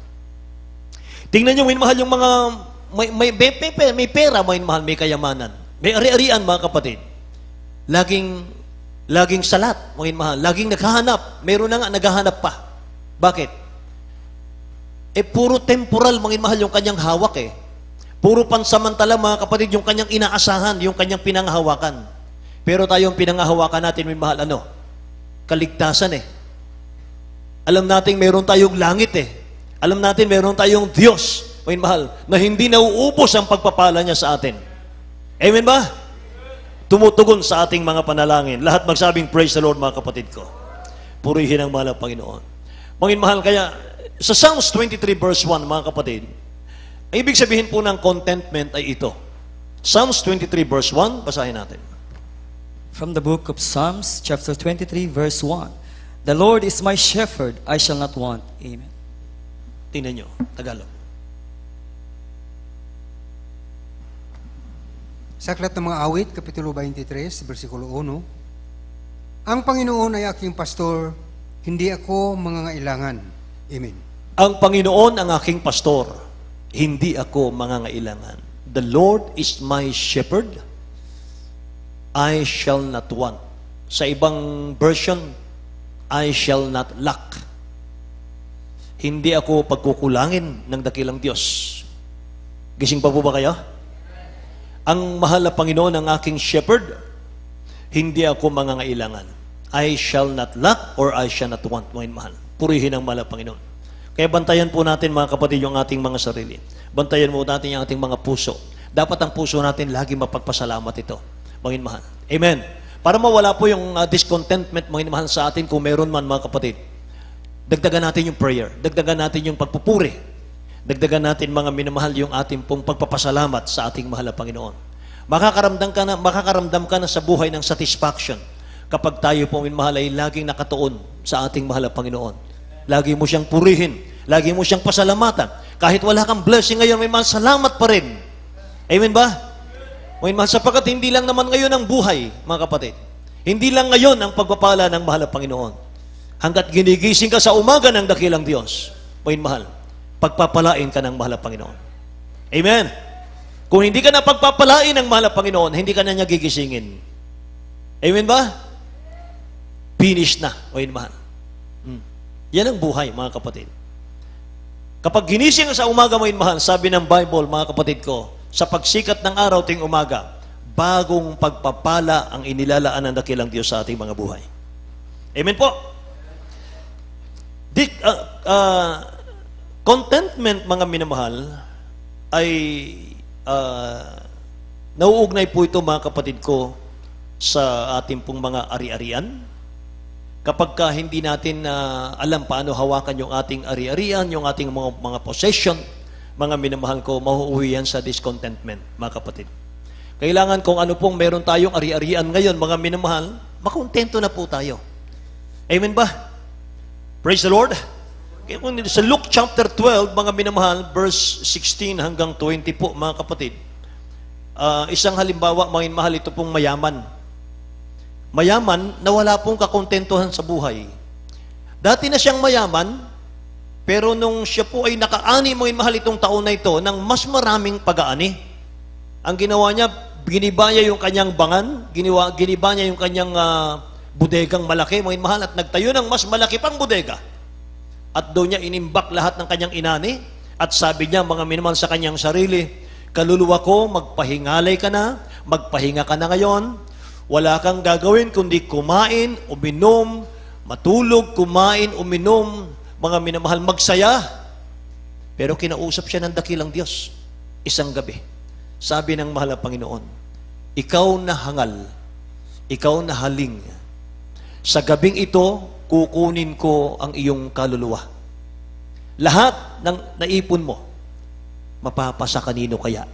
Tingnan nyo, mahal, yung mga may pera, mahal, may kayamanan. May ari-arian, mga kapatid. Laging salat, mahal, laging naghahanap. Meron na nga, naghahanap pa. Bakit? Puro temporal, mahal, yung kanyang hawak Puro pansamantala, mga kapatid, yung kanyang inaasahan, yung kanyang pinanghahawakan. Pero tayong pinanghahawakan natin, may mahal, ano? Kaligtasan Alam natin, meron tayong langit Alam natin, meron tayong Diyos, may mahal, na hindi nauubos ang pagpapala niya sa atin. Amen ba? Tumutugon sa ating mga panalangin. Lahat magsabing, praise the Lord, mga kapatid ko. Purihin ang mahal ng Panginoon. Mga mahal, kaya, sa Psalms 23 verse 1, mga kapatid, ang ibig sabihin po ng contentment ay ito. Psalms 23 verse 1, basahin natin. From the book of Psalms, chapter 23, verse 1. The Lord is my shepherd, I shall not want. Amen. Tingnan nyo, Tagalog. Sa Aklat ng mga Awit, Kapitulo 23, versikulo 1, ang Panginoon ay aking pastor, hindi ako mangangailangan. Amen. Ang Panginoon ang aking pastor, hindi ako mangangailangan. The Lord is my shepherd, I shall not want. Sa ibang version, I shall not lack. Hindi ako pagkukulangin ng dakilang Diyos. Gising pa po ba kayo? Ang mahal na Panginoon ang aking shepherd, hindi ako mangangailangan. I shall not lack or I shall not want. Mga mahal. Purihin ang mahal na Panginoon. Kaya bantayan po natin, mga kapatid, yung ating mga sarili. Bantayan mo natin yung ating mga puso. Dapat ang puso natin lagi mapagpasalamat ito. Mga inmahal. Amen. Para mawala po yung discontentment, mga inmahal, sa atin kung meron man, mga kapatid. Dagdagan natin yung prayer. Dagdagan natin yung pagpupuri. Dagdagan natin, mga minamahal, yung ating pong pagpapasalamat sa ating mahal na Panginoon. Makakaramdam ka na sa buhay ng satisfaction kapag tayo pong minamahal ay laging nakatuon sa ating mahal na Panginoon. Lagi mo siyang purihin. Lagi mo siyang pasalamatan. Kahit wala kang blessing ngayon, may mahal, salamat pa rin. Amen ba? May mahal, sapagkat hindi lang naman ngayon ang buhay, mga kapatid. Hindi lang ngayon ang pagpapala ng mahal na Panginoon. Hanggat ginigising ka sa umaga ng dakilang Diyos, may mahal, pagpapalain ka ng mahal na Panginoon. Amen? Kung hindi ka na pagpapalain ng mahal na Panginoon, hindi ka na niya gigisingin. Amen ba? Finish na, may mahal. Yan ang buhay, mga kapatid. Kapag ginising sa umaga, may mahal, sabi ng Bible, mga kapatid ko, sa pagsikat ng araw ting umaga, bagong pagpapala ang inilalaan ng dakilang Diyos sa ating mga buhay. Amen po. Contentment, mga minamahal, ay nauugnay po ito, mga kapatid ko, sa ating pong mga ari-arian. Kapag hindi natin alam paano hawakan yung ating ari-arian, yung ating mga possession, mga minamahal ko, mahuuwi yan sa discontentment, mga kapatid. Kailangan kung ano pong meron tayong ari-arian ngayon, mga minamahal, makontento na po tayo. Amen ba? Praise the Lord. Sa Luke chapter 12, mga minamahal, verse 16 hanggang 20 po, mga kapatid. Isang halimbawa, mga minamahal, ito pong mayaman. Mayaman na wala pong kakontentuhan sa buhay. Dati na siyang mayaman, pero nung siya po ay nakaani, mga mahal, itong taon na ito, ng mas maraming pag-aani. Ang ginawa niya, giniba niya yung kanyang bangan, giniba niya yung kanyang budegang malaki, mga mahal, at nagtayo ng mas malaki pang bodega. At doon niya inimbak lahat ng kanyang inani, at sabi niya, mga minamahal, sa kanyang sarili, kaluluwa ko, magpahingalay ka na, magpahinga ka na ngayon, wala kang gagawin kundi kumain, uminom, matulog, kumain, uminom, mga minamahal, magsaya. Pero kinausap siya ng dakilang Diyos isang gabi. Sabi ng mahal na Panginoon, ikaw na hangal, ikaw na haling. Sa gabing ito, kukunin ko ang iyong kaluluwa. Lahat ng naipon mo, mapapasa kanino kaya?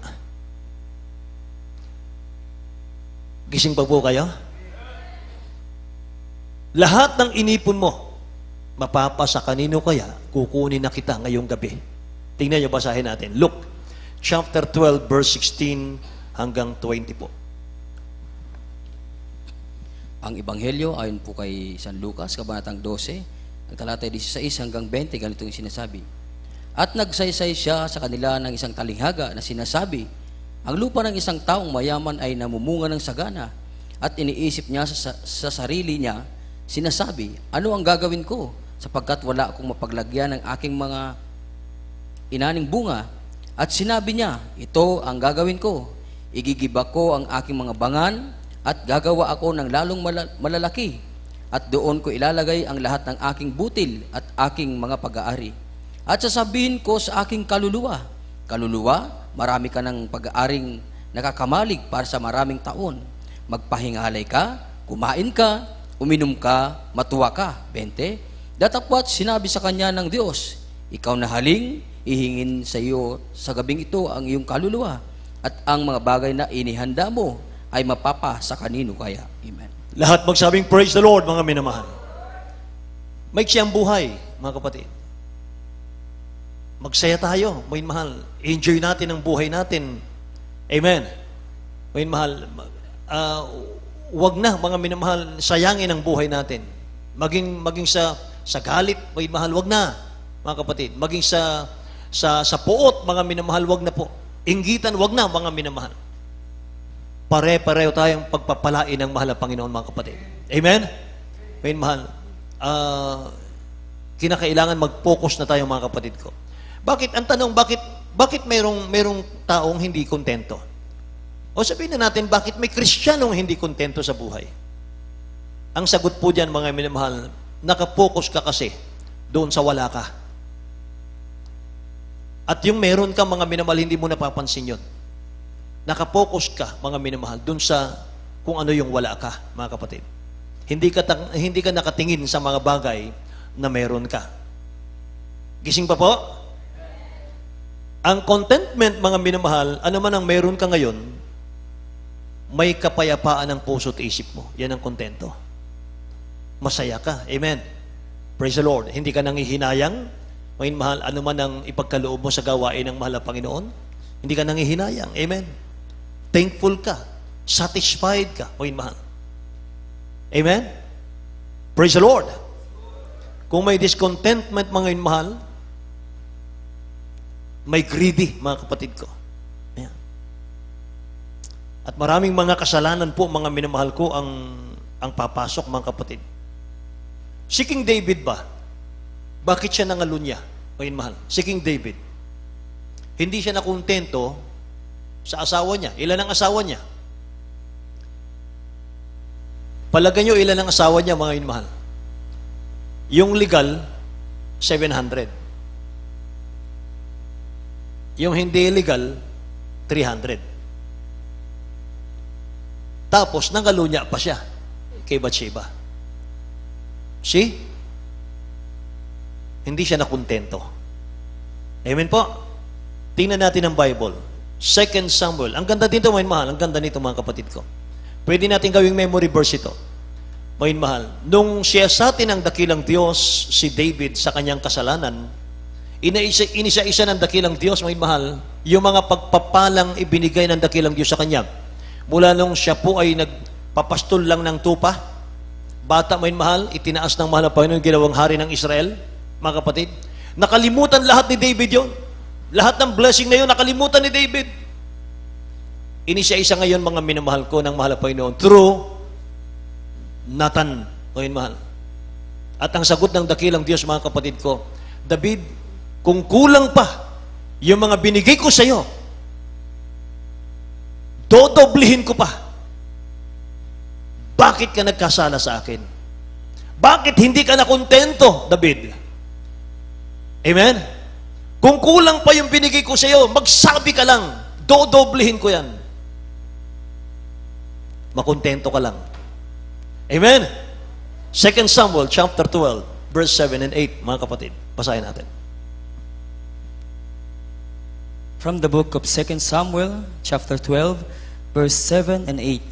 Gising pa po kayo? Lahat ng inipon mo, mapapasa kanino kaya? Kukunin na kita ngayong gabi. Tingnan niyo, basahin natin. Luke chapter 12, verse 16 hanggang 20 po. Ang Ebanghelyo, ayon po kay San Lucas, kabanatang 12, ang talata 16 hanggang 20, ganito yung sinasabi. At nagsaysay siya sa kanila ng isang talinghaga na sinasabi, ang lupa ng isang taong mayaman ay namumunga ng sagana, at iniisip niya sa sarili niya, sinasabi, ano ang gagawin ko sapagkat wala akong mapaglagyan ng aking mga inaning bunga? At sinabi niya, ito ang gagawin ko, igigiba ko ang aking mga bangan at gagawa ako ng lalong malalaki, at doon ko ilalagay ang lahat ng aking butil at aking mga pag-aari. At sasabihin ko sa aking kaluluwa, kaluluwa, marami ka ng pag-aaring nakakamalig para sa maraming taon. Magpahingalay ka, kumain ka, uminom ka, matuwa ka. 20. Datapwat sinabi sa kanya ng Diyos, ikaw na haling, ihingin sa iyo sa gabing ito ang iyong kaluluwa, at ang mga bagay na inihanda mo ay mapapa sa kanino kaya. Amen. Lahat magsabing, praise the Lord, mga minamahal. May siyang buhay, mga kapatid. Magsaya tayo, may mahal. Enjoy natin ang buhay natin. Amen. May mahal. Wag na, mga minamahal, sayangin ang buhay natin. Maging sa galit, may mahal, wag na, mga kapatid. Maging sa puot, mga minamahal, wag na po. Inggitan, wag na, mga minamahal. Pare-pareho tayong pagpapalain ng mahal na Panginoon, mga kapatid. Amen? May mahal. Kinakailangan mag-focus na tayo, mga kapatid ko. Bakit? Ang tanong, bakit merong taong hindi kontento? O sabihin na natin, bakit may Kristiyanong hindi kontento sa buhay? Ang sagot po dyan, mga minamahal, nakapokus ka kasi doon sa wala ka. At yung meron ka, mga minamahal, hindi mo napapansin yun. Nakapokus ka, mga minamahal, dun sa kung ano yung wala ka, mga kapatid. Hindi ka nakatingin sa mga bagay na meron ka. Gising pa po? Ang contentment, mga minamahal, ano man ang meron ka ngayon, may kapayapaan ng puso at isip mo. Yan ang kontento. Masaya ka. Amen. Praise the Lord. Hindi ka nangihinayang. Mga mahal, ano man ang ipagkaloob mo sa gawain ng mahal na Panginoon, hindi ka nangihinayang. Amen. Thankful ka. Satisfied ka. Mga mahal. Amen. Praise the Lord. Kung may discontentment, mga mahal, may greedy, mga kapatid ko. Ayan. At maraming mga kasalanan po, mga minamahal ko, ang papasok, mga kapatid. Si King David ba? Bakit siya nangalunya? Ngayon mahal. Si King David. Hindi siya nakontento sa asawa niya. Ilan ang asawa niya? Palagay niyo ilan ang asawa niya, mga mahal? Yung legal, 700. Yung hindi illegal, 300. Tapos, nangalunya pa siya kay Bathsheba. See? Hindi siya nakontento. Amen po? Tingnan natin ang Bible. 2 Samuel. Ang ganda dito, mga mahal. Ang ganda nito, mga kapatid ko. Pwede natin gawing memory verse ito. Mga mahal. Nung siya sa atin ang dakilang Diyos, si David, sa kanyang kasalanan, inisa-isa ng dakilang Diyos, mga mahal, yung mga pagpapalang ibinigay ng dakilang Diyos sa kanya. Mula nung siya po ay nagpapastol lang ng tupa, bata, mga mahal, itinaas ng mahal na Panginoon, ginawang hari ng Israel, mga kapatid. Nakalimutan lahat ni David yon. Lahat ng blessing na yun, nakalimutan ni David. Inisa-isa ngayon, mga minamahal ko ng mahal na Panginoon, through Nathan, mga mahal. At ang sagot ng dakilang Diyos, mga kapatid ko, David, kung kulang pa yung mga binigay ko sa iyo, dodoblihin ko pa. Bakit ka nagkasala sa akin? Bakit hindi ka nakontento, David? Amen? Kung kulang pa yung binigay ko sa iyo, magsabi ka lang, dodoblihin ko yan. Makontento ka lang. Amen? 2 Samuel chapter 12, verse 7 and 8, mga kapatid. Basahin natin. From the book of 2 Samuel, chapter 12, verse 7 and 8.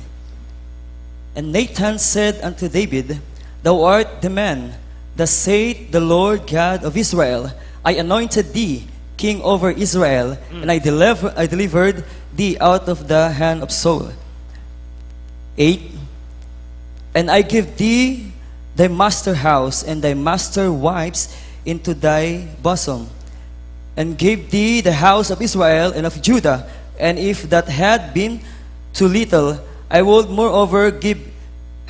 And Nathan said unto David, Thou art the man, thus saith the Lord God of Israel, I anointed thee king over Israel, and I delivered thee out of the hand of Saul. 8. And I give thee thy master house and thy master wives into thy bosom, and gave thee the house of Israel and of Judah, and if that had been too little, I would moreover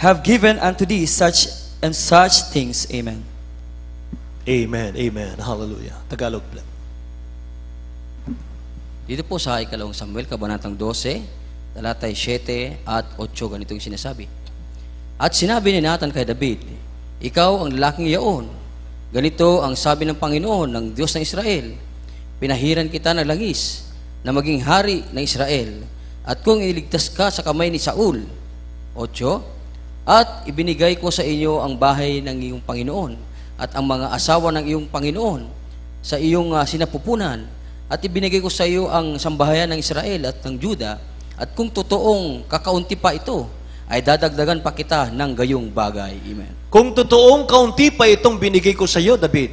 have given unto thee such and such things. Amen. Amen. Amen. Hallelujah. Tagalog lang. Dito po sa ikalawang Samuel, kabanatang 12, talatay 7 at 8, ganito yung sinasabi. At sinabi ni Nathan kay David, Ikaw ang lalaking yaon. Ganito ang sabi ng Panginoon, ng Diyos ng Israel. Pinahiran kita ng langis na maging hari ng Israel. At kung iniligtas ka sa kamay ni Saul, 8, at ibinigay ko sa inyo ang bahay ng iyong Panginoon at ang mga asawa ng iyong Panginoon sa iyong sinapupunan, at ibinigay ko sa iyo ang sambahayan ng Israel at ng Juda, at kung totoong kakaunti pa ito, ay dadagdagan pa kita ng gayong bagay. Amen. Kung totoong kaunti pa itong binigay ko sa iyo, David,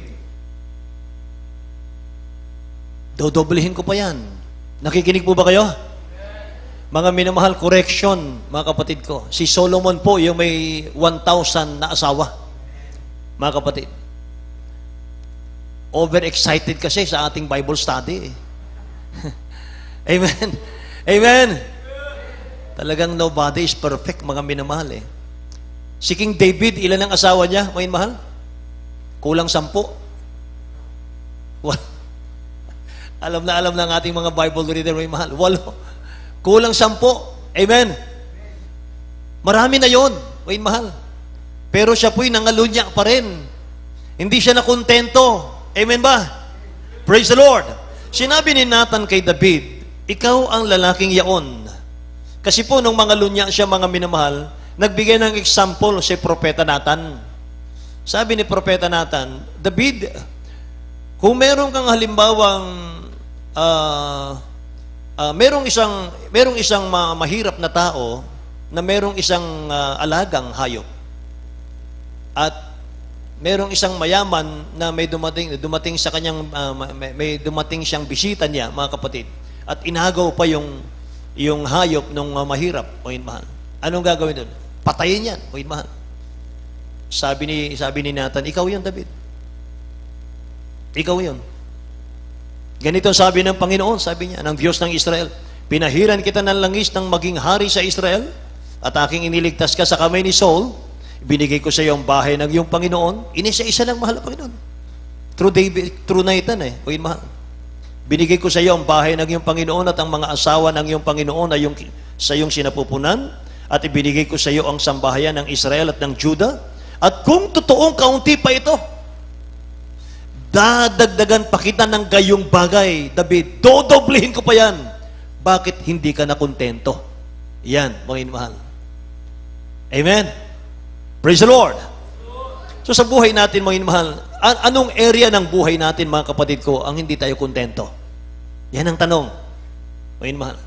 dodoblihin ko pa yan. Nakikinig po ba kayo? Mga minamahal, correction, mga kapatid ko. Si Solomon po, yung may 1,000 na asawa. Mga kapatid, overexcited kasi sa ating Bible study. Amen. Amen. Talagang nobody is perfect, mga minamahal eh. Si King David, ilan ang asawa niya, mga mahal? Kulang 10. Alam na ng ating mga Bible reader, mga mahal. 8. Kulang 10. Amen. Marami na yon, mga mahal. Pero siya po'y nangalunya pa rin. Hindi siya nakontento. Amen ba? Praise the Lord. Sinabi ni Nathan kay David, ikaw ang lalaking yaon. Kasi po, nung mga lunya siya, mga minamahal, nagbigay ng example si Propeta Nathan. Sabi ni Propeta Nathan, David, kung meron kang halimbawang merong isang mahirap na tao na merong isang alagang hayop at merong isang mayaman na may dumating sa kanyang may dumating siyang bisita niya, mga kapatid, at inagaw pa yung hayop ng mahirap, o mahal. Anong gagawin doon? Patayin yan, o mahal. Sabi ni Nathan, ikaw yun, David. Ikaw yun. Ganito sabi ng Panginoon, sabi niya, ng Diyos ng Israel, pinahiran kita ng langis ng maging hari sa Israel, at aking iniligtas ka sa kamay ni Saul, binigay ko sa iyo ang bahay ng iyong Panginoon, inisa-isa lang, mahal na Panginoon. Through Nathan, o mahal. Binigay ko sa iyo ang bahay ng iyong Panginoon at ang mga asawa ng iyong Panginoon ay sa iyong sinapupunan, at ibinigay ko sa iyo ang sambahayan ng Israel at ng Juda. At kung totoong kaunti pa ito, dadagdagan pa kita ng gayong bagay, David. Dodoblihin ko pa yan. Bakit hindi ka na kontento? Yan, mga mahal. Amen? Praise the Lord. So sa buhay natin, mga mahal, anong area ng buhay natin, mga kapatid ko, ang hindi tayo kontento? Yan ang tanong. Mga mahal.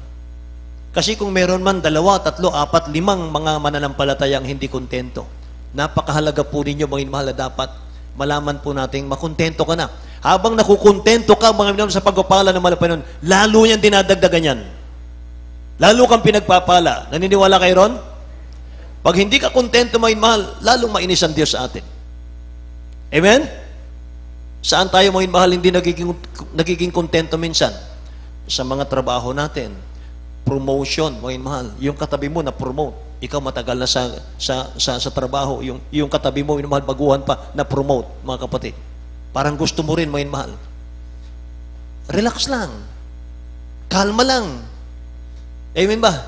Kasi kung meron man 2, 3, 4, 5 mga mananampalatayang hindi kontento, napakahalaga po ninyo, mga mahal, na dapat malaman po natin, makontento ka na. Habang nakukontento ka, mga minamahal, sa pagpapala ng Malapanon, lalo niyang dinadagdagan yan. Lalo kang pinagpapala. Naniniwala kayo ron? Pag hindi ka kontento, mga mahal, lalong mainis ang Diyos sa atin. Amen? Saan tayo, mga mahal, hindi nagiging kontento minsan? Sa mga trabaho natin. Promotion, mga mahal. Yung katabi mo na promote. Ikaw matagal na sa trabaho, yung katabi mo, yung mahal, baguhan pa, na-promote, mga kapatid. Parang gusto mo rin, mga mahal. Relax lang. Kalma lang. Amen ba?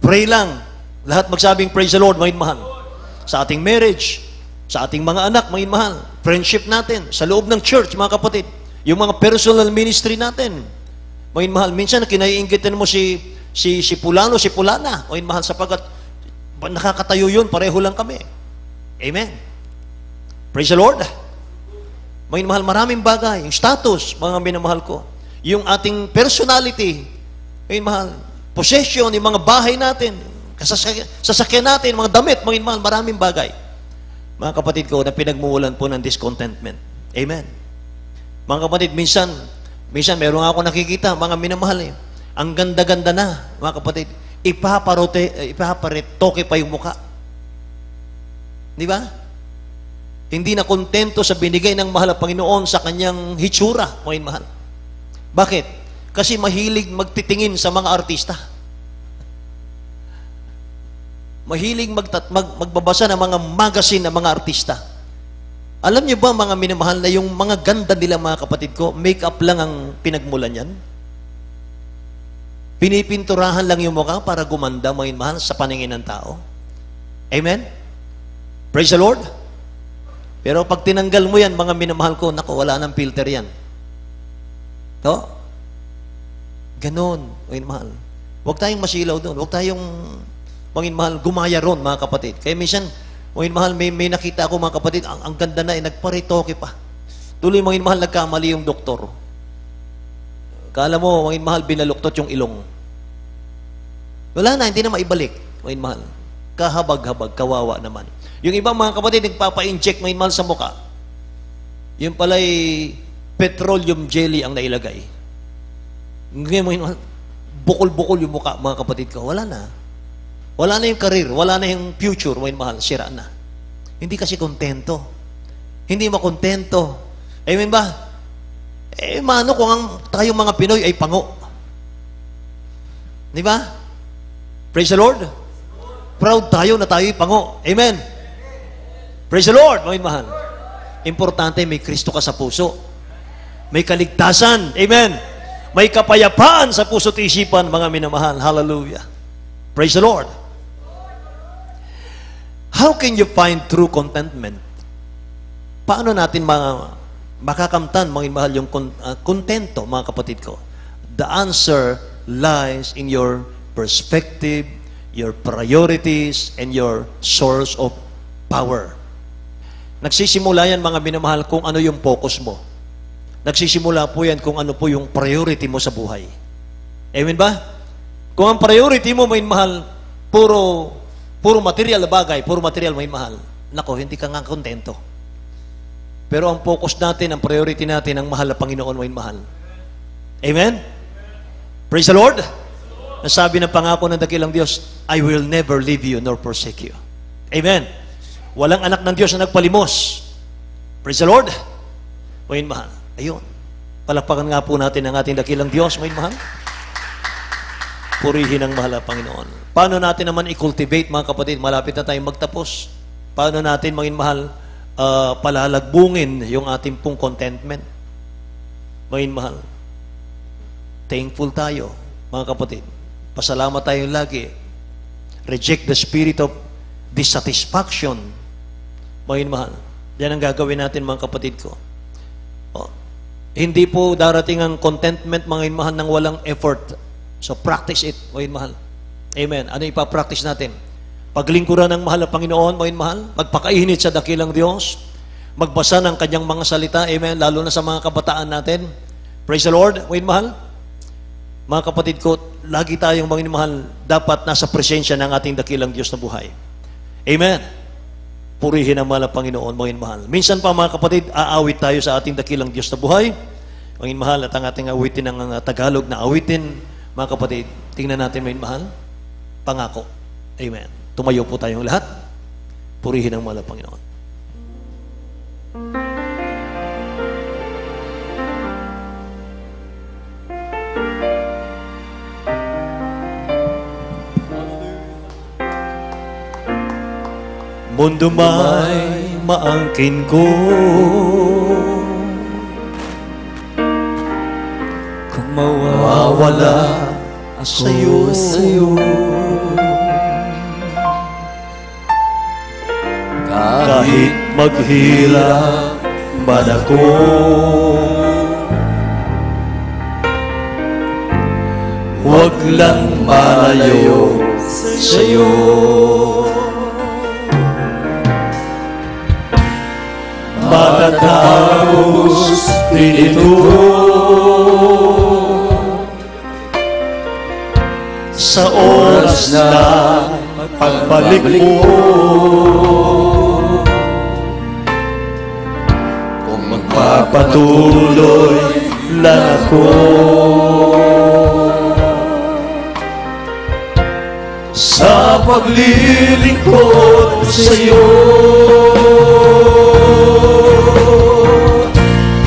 Pray lang. Lahat magsabing, praise the Lord, mga mahal. Sa ating marriage, sa ating mga anak, mga mahal. Friendship natin, sa loob ng church, mga kapatid. Yung mga personal ministry natin. Mga mahal, minsan kinaiinggitan mo si Pulano, si Pulana, o mahal, sapagkat nakakatayo yun, pareho lang kami. Amen. Praise the Lord. Mga mahal, maraming bagay. Yung status, mga minamahal ko. Yung ating personality, mga mahal, possession, yung mga bahay natin, sasakyan natin, mga damit, mga mahal, maraming bagay. Mga kapatid ko, na pinagmumulan po ng discontentment. Amen. Mga kapatid, minsan meron ako nakikita, mga minamahal ang ganda-ganda na, mga kapatid, ipaparetoke pa yung mukha. Di ba? Hindi na kontento sa binigay ng mahal na Panginoon sa kanyang hitsura, mga mahal. Bakit? Kasi mahilig magtitingin sa mga artista. Mahilig magbabasa ng mga magazine ng mga artista. Alam niyo ba, mga minamahal, na yung mga ganda nila, mga kapatid ko, make-up lang ang pinagmulan yan? Pinipinturahan lang yung mukha para gumanda, mga mahal, sa paningin ng tao. Amen? Praise the Lord. Pero pag tinanggal mo yan, mga minamahal ko, naku, wala nang filter yan. No? Ganon, mga mahal. Huwag tayong masilaw doon. Huwag tayong, mga mahal, gumaya ron, mga kapatid. Kaya minsan, mga mahal, may nakita ako, mga kapatid, ang ganda na, nagparitoke pa. Tuloy, mga mahal, nagkamali yung doktor. Kala mo, mga mahal, binaluktot yung ilong. Wala na, hindi na maibalik, mga mahal. Kahabag-habag, kawawa naman. Yung ibang mga kapatid, nagpapa-inject, mga mahal, sa muka. Yung pala'y petroleum jelly ang nailagay. Ngayon, mga mahal, bukol-bukol yung muka, mga kapatid ko. Wala na. Wala na yung career, wala na yung future, mga mahal, sira na. Hindi kasi kontento. Hindi makontento. Amen ba? Mano kung tayong mga Pinoy ay pango. Di ba? Praise the Lord. Proud tayo na tayo ay pango. Amen. Praise the Lord, mga mahal. Importante, may Kristo ka sa puso. May kaligtasan. Amen. May kapayapaan sa puso't isipan, mga minamahal. Hallelujah. Praise the Lord. How can you find true contentment? Paano natin makakamtan, mga mahal, yung kontento, mga kapatid ko? The answer lies in your perspective, your priorities, and your source of power. Nagsisimula yan, mga minamahal, kung ano yung focus mo. Nagsisimula po yan kung ano po yung priority mo sa buhay. Amen ba? Kung ang priority mo, mga mahal, puro material na bagay, puro material, mga mahal, nako, hindi ka nga kontento. Pero ang focus natin, ang priority natin, ang mahal na Panginoon, mga mahal. Amen? Praise the Lord! Nasabi ng pangako ng dakilang Diyos, I will never leave you nor forsake you. Amen? Walang anak ng Diyos na nagpalimos. Praise the Lord! Mga mahal. Ayun. Palakpakan nga po natin ang ating dakilang Diyos, mga mahal. Purihin ang mahal na Panginoon. Paano natin naman i-cultivate, mga kapatid? Malapit na tayong magtapos. Paano natin, mga mahal, palalagbungin yung ating pong contentment? Mga mahal. Thankful tayo, mga kapatid. Pasalamat tayo lagi. Reject the spirit of dissatisfaction. Mga mahal. Yan ang gagawin natin, mga kapatid ko. Hindi po darating ang contentment, mga mahal, ng walang effort. So practice it, mga mahal. Amen. Ano ipapractice natin? Paglingkuran ng mahal na Panginoon, mga mahal. Magpakainit sa dakilang Diyos. Magbasa ng kanyang mga salita. Amen. Lalo na sa mga kabataan natin. Praise the Lord, mga mahal. Mga kapatid ko, lagi tayong, mga mahal, dapat nasa presensya ng ating dakilang Diyos na buhay. Amen. Purihin ang mahal na Panginoon, mga mahal. Minsan pa, mga kapatid, aawit tayo sa ating dakilang Diyos na buhay. Mga mahal, at ang ating awitin ng Tagalog na awitin, mga kapatid, tingnan natin, mga mahal, pangako. Amen. Tumayo po tayong lahat. Purihin ang mahal na Panginoon. Mundo may maangkin ko, Kung mawawala ako sa'yo, kahit maghirap man ako, huwag lang malayo sa'yo. Matatapos din ito sa oras na pagbalik mo. Kung magpapatuloy lang ako sa paglilingkod sa iyo,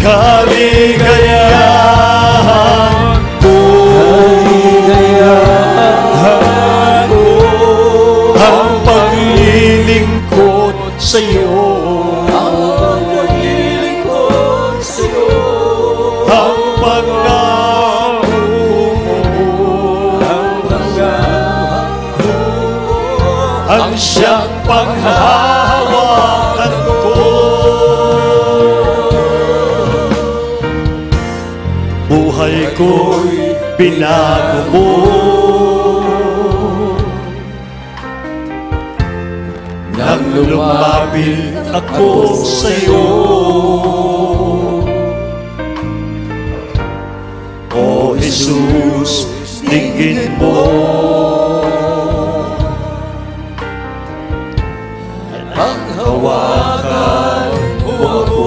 kaligayahan ko, ang paglilingkod sa iyo, ang pangako mo, ang siyang panghahawakan ko. Buhay ko'y binago mo, nang lumapit ako sa'yo. O Jesus, tingin mo, ang hawakan mo ako.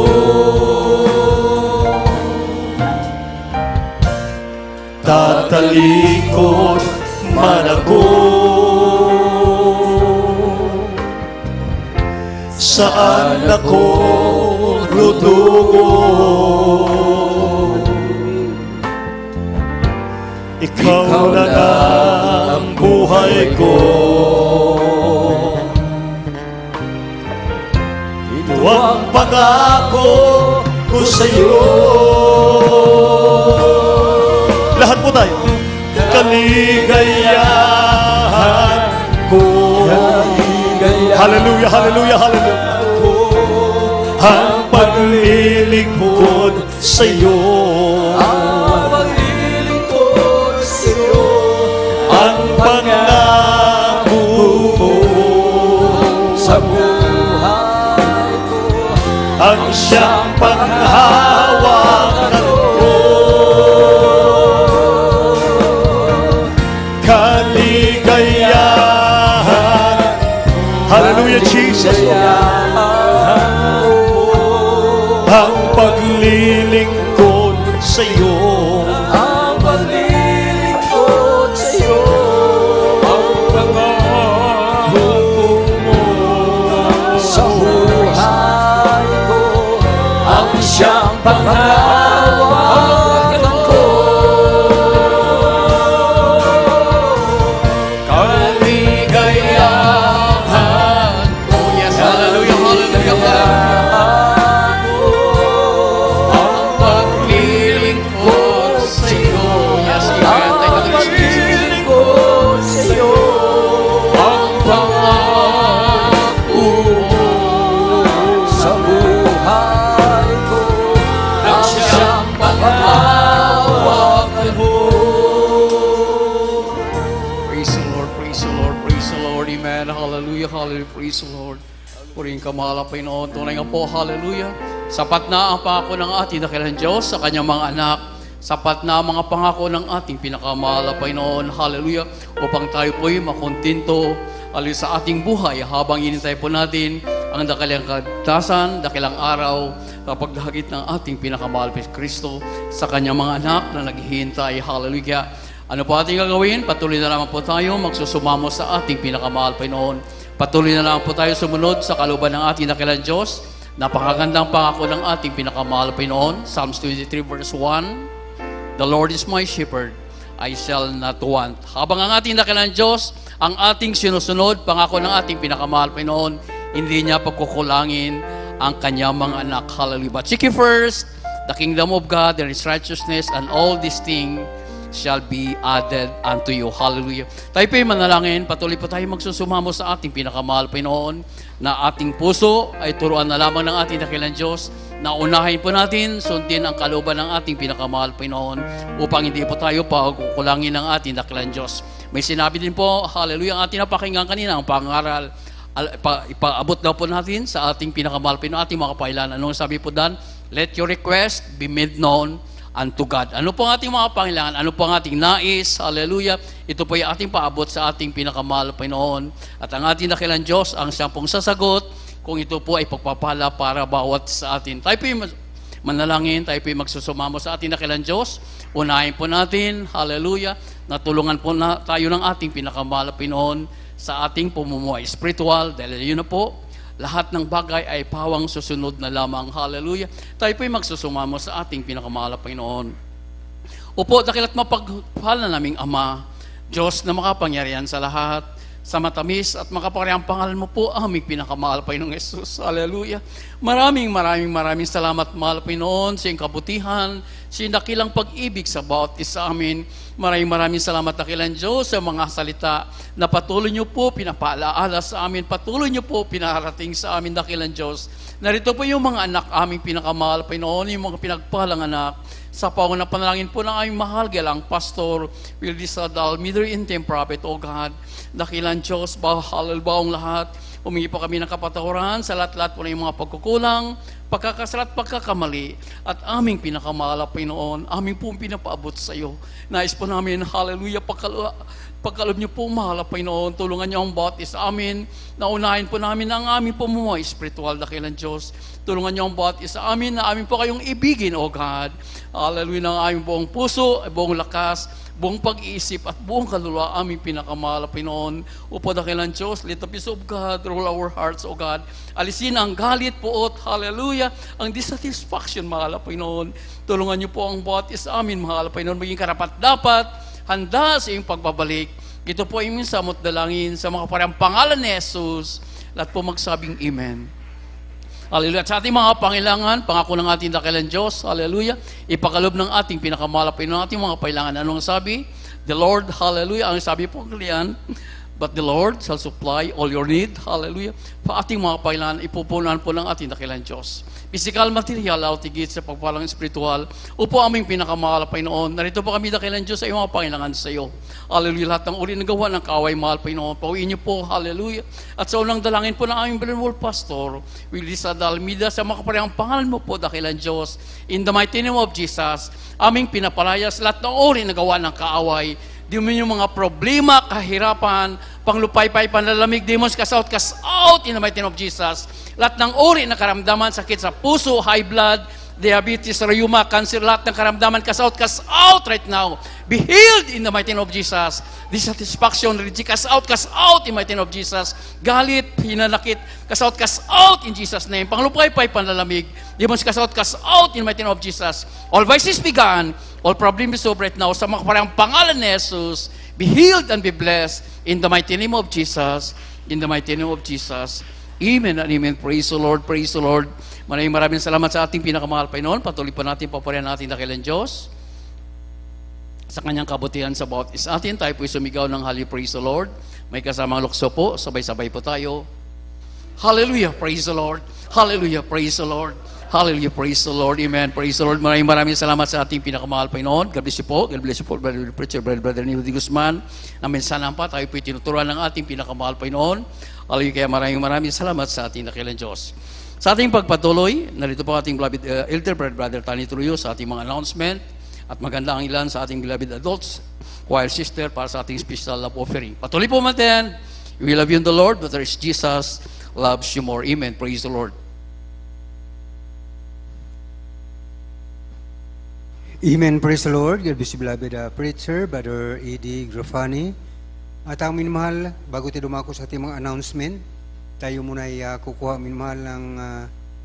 Tatalikod man ako, saan ako lutungo, ikaw na ang buhay ko. Ito ang pangako ko sa'yo. Lahat po tayo. Kaligayahan ko. Hallelujah, hallelujah, hallelujah. Ang paglilingkod sa iyo. Ang paglilingkod sa iyo. Ang pangako mo Sa buhay ko. ang siyang panghawakan ko. Kaligayahan. Hallelujah, Jesus. Ang paglilingkod sa iyo. Ang paglilingkod sa iyo. Ang pangako mo Sa buhay ko. Ang siyang panghawakan ko. kaligayahan. Oh yes, hallelujah, hallelujah. Ang paglilingkod sa iyo. Yes, amen. Thank you, Lord Jesus. Paglilingkod sa iyo. Ang pangako Sa buhay ko. ang siyang Panghawakan mo. Praise the Lord, praise the Lord, praise the Lord, amen. Hallelujah, hallelujah, praise the Lord. Purihin ka, mahal na Panginoon. Tunay nga po, hallelujah. Sapat na ang pangako ng ating dakilang Diyos sa kanyang mga anak. Sapat na ang mga pangako ng ating pinakamahal na Panginoon, hallelujah, upang tayo po'y makontento sa ating buhay habang inintay po natin ang dakilang kaligtasan, dakilang araw, paghagit ng ating pinakamahal na Kristo sa kanyang mga anak na naghihintay, hallelujah. Ano po ating gagawin? Patuloy na naman po tayo magsusumamo sa ating pinakamahal Panginoon. Patuloy na naman po tayo sumunod sa kalooban ng ating dakilang Diyos. Napakagandang pangako ng ating pinakamahal Panginoon. Psalms 23 verse 1. The Lord is my shepherd, I shall not want. Habang ang ating dakilang Diyos, ang ating sinusunod, pangako ng ating pinakamahal Panginoon, hindi niya pagkukulangin ang kanyang mga anak. Hallelujah. But seek ye first the kingdom of God and His righteousness, and all these things shall be added unto you. Hallelujah. Tayo po'y manalangin, patuloy po tayo magsusumamo sa ating pinakamahal Panginoon, na ating puso ay turuan na lamang ng ating dakilang Diyos, na unahin po natin, sundin ang kalooban ng ating pinakamahal Panginoon, upang hindi po tayo pagkukulangin ng ating dakilang Diyos. May sinabi din po, hallelujah, ang ating napakinggan kanina, ang pangaral, ipaabot daw po natin sa ating pinakamahal Panginoon, ating mga kapailan. Anong sabi po dan? Let your request be made known unto God. Ano po ang ating mga pangailangan? Ano po ang ating nais? Hallelujah. Ito po yung ating paabot sa ating pinakamahal Panginoon. At ang ating dakilang Diyos, ang siyang pong sasagot, kung ito po ay pagpapala para bawat sa atin. Tayo po yung manalangin, tayo po yung magsusumamo sa ating dakilang Diyos. Unahin po natin, hallelujah, natulungan po na tayo ng ating pinakamahal Panginoon sa ating pamumuhay spiritual. Dahil yun na po, lahat ng bagay ay pawang susunod na lamang. Hallelujah. Tayo po'y magsusumamo sa ating pinakamahal na Panginoon. Upo, dakilat mapagpahal na naming Ama, Diyos na makapangyarihan sa lahat, sa matamis at makapangyarihang pangalan mo po, aming pinakamahal Panginoong Yesus. Hallelujah. Maraming salamat, mahal Panginoon, sa iyong kabutihan, sa iyong dakilang pag-ibig sa bawat isa amin. Maraming salamat, dakilang Diyos, sa mga salita na patuloy niyo po pinapaalaala sa amin, patuloy niyo po pinarating sa amin, dakilang Diyos. Narito po yung mga anak aming pinakamahal Panginoon, yung mga pinagpalang anak, sa pangunang panalangin po ng aming mahal galang Pastor Wildy Sadal, Middle Interim Prophet, O God, dakilang Diyos, halal baong lahat, humingi po kami ng kapatawaran sa lahat-lahat po ng mga pagkukulang, pagkakasala at pagkakamali, at aming pinakamahal na Panginoon, aming po pinapaabot sa iyo. Nais po namin, hallelujah, pagkaloob niyo po, mahal na Panginoon, tulungan niyo ang bawat isa amin, naunahin po namin ang aming pamumuhay spiritual, dakilang Diyos. Tulungan niyo ang bawat isa amin na amin po kayong ibigin, O God. Hallelujah, ng aming buong puso, buong lakas, buong pag-iisip at buong kaluluwa, aming pinakamahal na Panginoon. Upo, dakilang Diyos, let the peace of God rule our hearts, O God. Alisin ang galit po, hallelujah, ang dissatisfaction, mahal na Panginoon. Tulungan niyo po ang bawat isa amin, mahal na Panginoon, maging karapat-dapat, handa sa iyong pagbabalik. Ito po ay minsan mo't dalangin sa mga parang pangalan ni Jesus. Lahat po magsabing Amen. Hallelujah. At sa ating mga pangailangan, pangako ng ating dakilang Diyos, hallelujah, ipakalob ng ating pinakamahal na Panginoon, ating mga pangailangan. Anong sabi? The Lord, hallelujah, ang sabi po kaliyan, but the Lord shall supply all your need. Hallelujah. Pa ating mga pangailangan, ipupunan po ng ating dakilang Diyos. Physical, material, autigit sa pagpalang espiritual. Upo aming pinakamahal, Panginoon. Narito po kami dakilang Diyos sa iyong mga pangailangan sa iyo. Hallelujah. Lahat ng uri ng gawa ng kaaway, mahal, Panginoon. Pauwiin niyo po. Hallelujah. At sa unang dalangin po ng aming Belenwald Pastor, Willie Sadalmida, sa mga kaparehang pangalan mo po, dakilang Diyos. In the mighty name of Jesus, aming pinapalayas lahat ng uri ng gawa ng kaaway. Di mo yung mga problema, kahirapan, panglupay-pay, panlalamig, demons, cast out in the mighty name of Jesus. Lahat ng uri ng karamdaman, sakit sa puso, high blood, diabetes, rheuma, cancer, lahat ng karamdaman, cast out right now. Be healed in the mighty name of Jesus. Dissatisfaction, cast out in the mighty name of Jesus. Galit, hinanakit, cast out in Jesus' name. Panglupay-pay, panlalamig, demons, cast out in the mighty name of Jesus. All vices be gone. All problems solved right now. Sa mga parang pangalan ni Jesus, be healed and be blessed in the mighty name of Jesus. In the mighty name of Jesus. Amen and amen. Praise the Lord, praise the Lord. Maraming salamat sa ating pinakamahal Panginoon. Patuloy pa natin, papurihan natin dakilang Diyos. Sa kanyang kabutihan sa bawat isa atin, tayo po'y sumigaw ng hallelujah, praise the Lord. May kasamang lukso po, sabay-sabay po tayo. Hallelujah, praise the Lord. Hallelujah, praise the Lord. Hallelujah, praise the Lord, amen, praise the Lord. Maraming salamat sa ating pinakamahal Panginoon. God bless you po, Brother Preacher, Brother Nilo D. Guzman. Namin sana pa, tayo po'y tinuturuan ng ating pinakamahal Panginoon. Hallelujah, kaya maraming salamat sa ating dakilang Diyos. Sa ating pagpatuloy, narito po ating beloved Elder Brother Tani Truyo sa ating mga announcement. At maganda ang ilan sa ating beloved adults, choir sister, para sa ating special love offering. Patuloy po natin. We love you in the Lord, but there is Jesus loves you more. Amen, praise the Lord. Amen, praise the Lord. God bless you, beloved preacher, Brother E.D. Grafani. At ang minamahal, bago tayo dumako sa ating mga announcement, tayo muna ay kukuha minamahal ng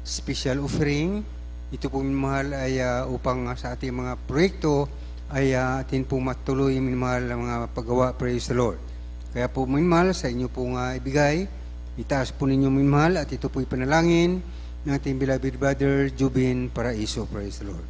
special offering. Ito po minamahal ay upang sa ating mga proyekto ay atin po matuloy minamahal ang mga paggawa, praise the Lord. Kaya po minamahal sa inyo pong ibigay, itaas po ninyo minamahal at ito po ipanalangin ng ating beloved brother Jubin Paraiso, praise the Lord.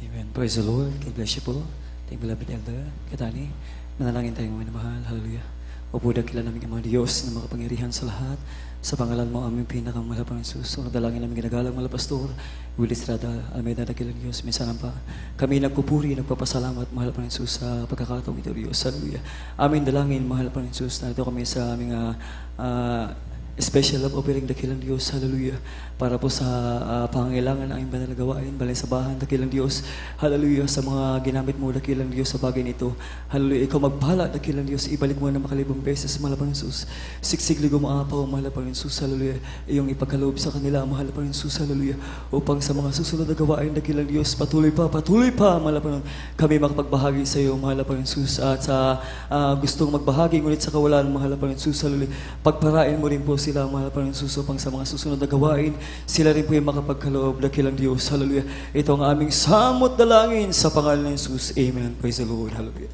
Amen. Praise the Lord. God bless you po. Thank you, beloved Elder Katani. Manalangin tayo mga mahal. Hallelujah. Opo, dakila namin ang mga Diyos na makapangyarihan sa lahat. Sa pangalan mo, aming pinakamahal pang Jesus. So, nadalangin namin ginagalang mga pastor. Willie Estrada, Almeida, dakilang Diyos. Minsan pa. Kami nagpupuri, nagpapasalamat, mahal pang Jesus sa pagkakataong ito, Diyos. Hallelujah. Aming dalangin, mahal pang Jesus. Narito kami sa aming special love offering, dakilang Diyos, hallelujah, para po sa pangangailangan ng aming banal na gawain, balay sa bahan, dakilang Diyos, hallelujah, sa mga ginamit mo, dakilang Diyos, sa bagay nito, hallelujah, ikaw magpala, dakilang Diyos, ibalik mo na makalibang beses, mahal pang Jesus, siksig ligo maapaw, mahal pang Jesus, hallelujah, iyong ipagkaloob sa kanila, mahal pang Jesus, hallelujah, upang sa mga susunod na gawain, dakilang Diyos, patuloy pa, mahal pang kami makapagbahagi sa iyo, mahal pang Jesus, at sa gustong magbahagi, ngunit sa kawalan, mahal pang Jesus, hallelujah, pagparain mo rin po sila, mahal pa rin susupang sa mga susunod na gawain, sila rin po yung makapagkaloob, dakilang Diyos, hallelujah. Ito ang aming samot dalangin sa pangalan ng Jesus, amen. Praise the Lord, hallelujah.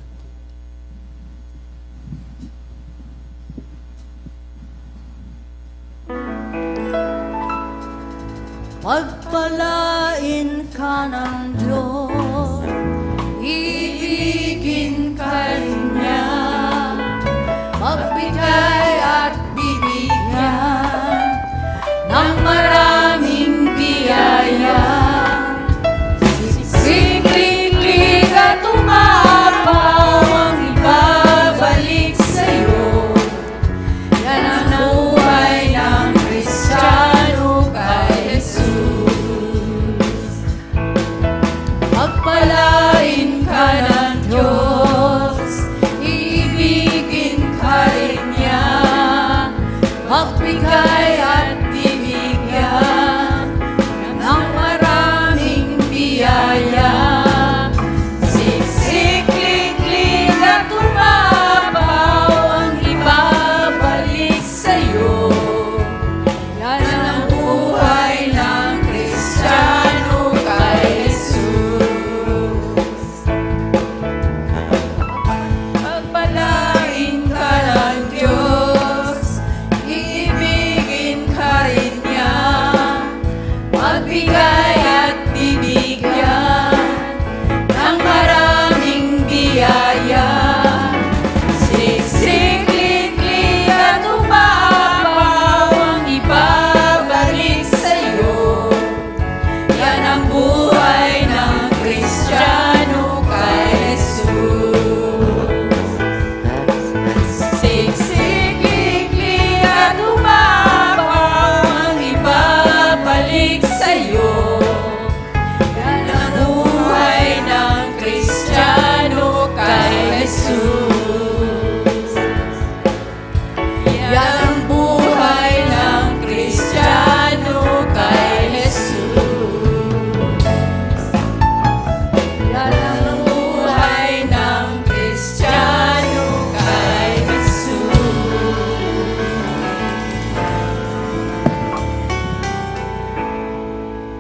Pagpalain ka ng Diyos, ibigin ka niya, magbigay at bibigyan ng maraming biyaya. Siklik-lik at umapaw ang ibabalik sa'yo. Yan ang buhay ng Kristiyano kay Jesus.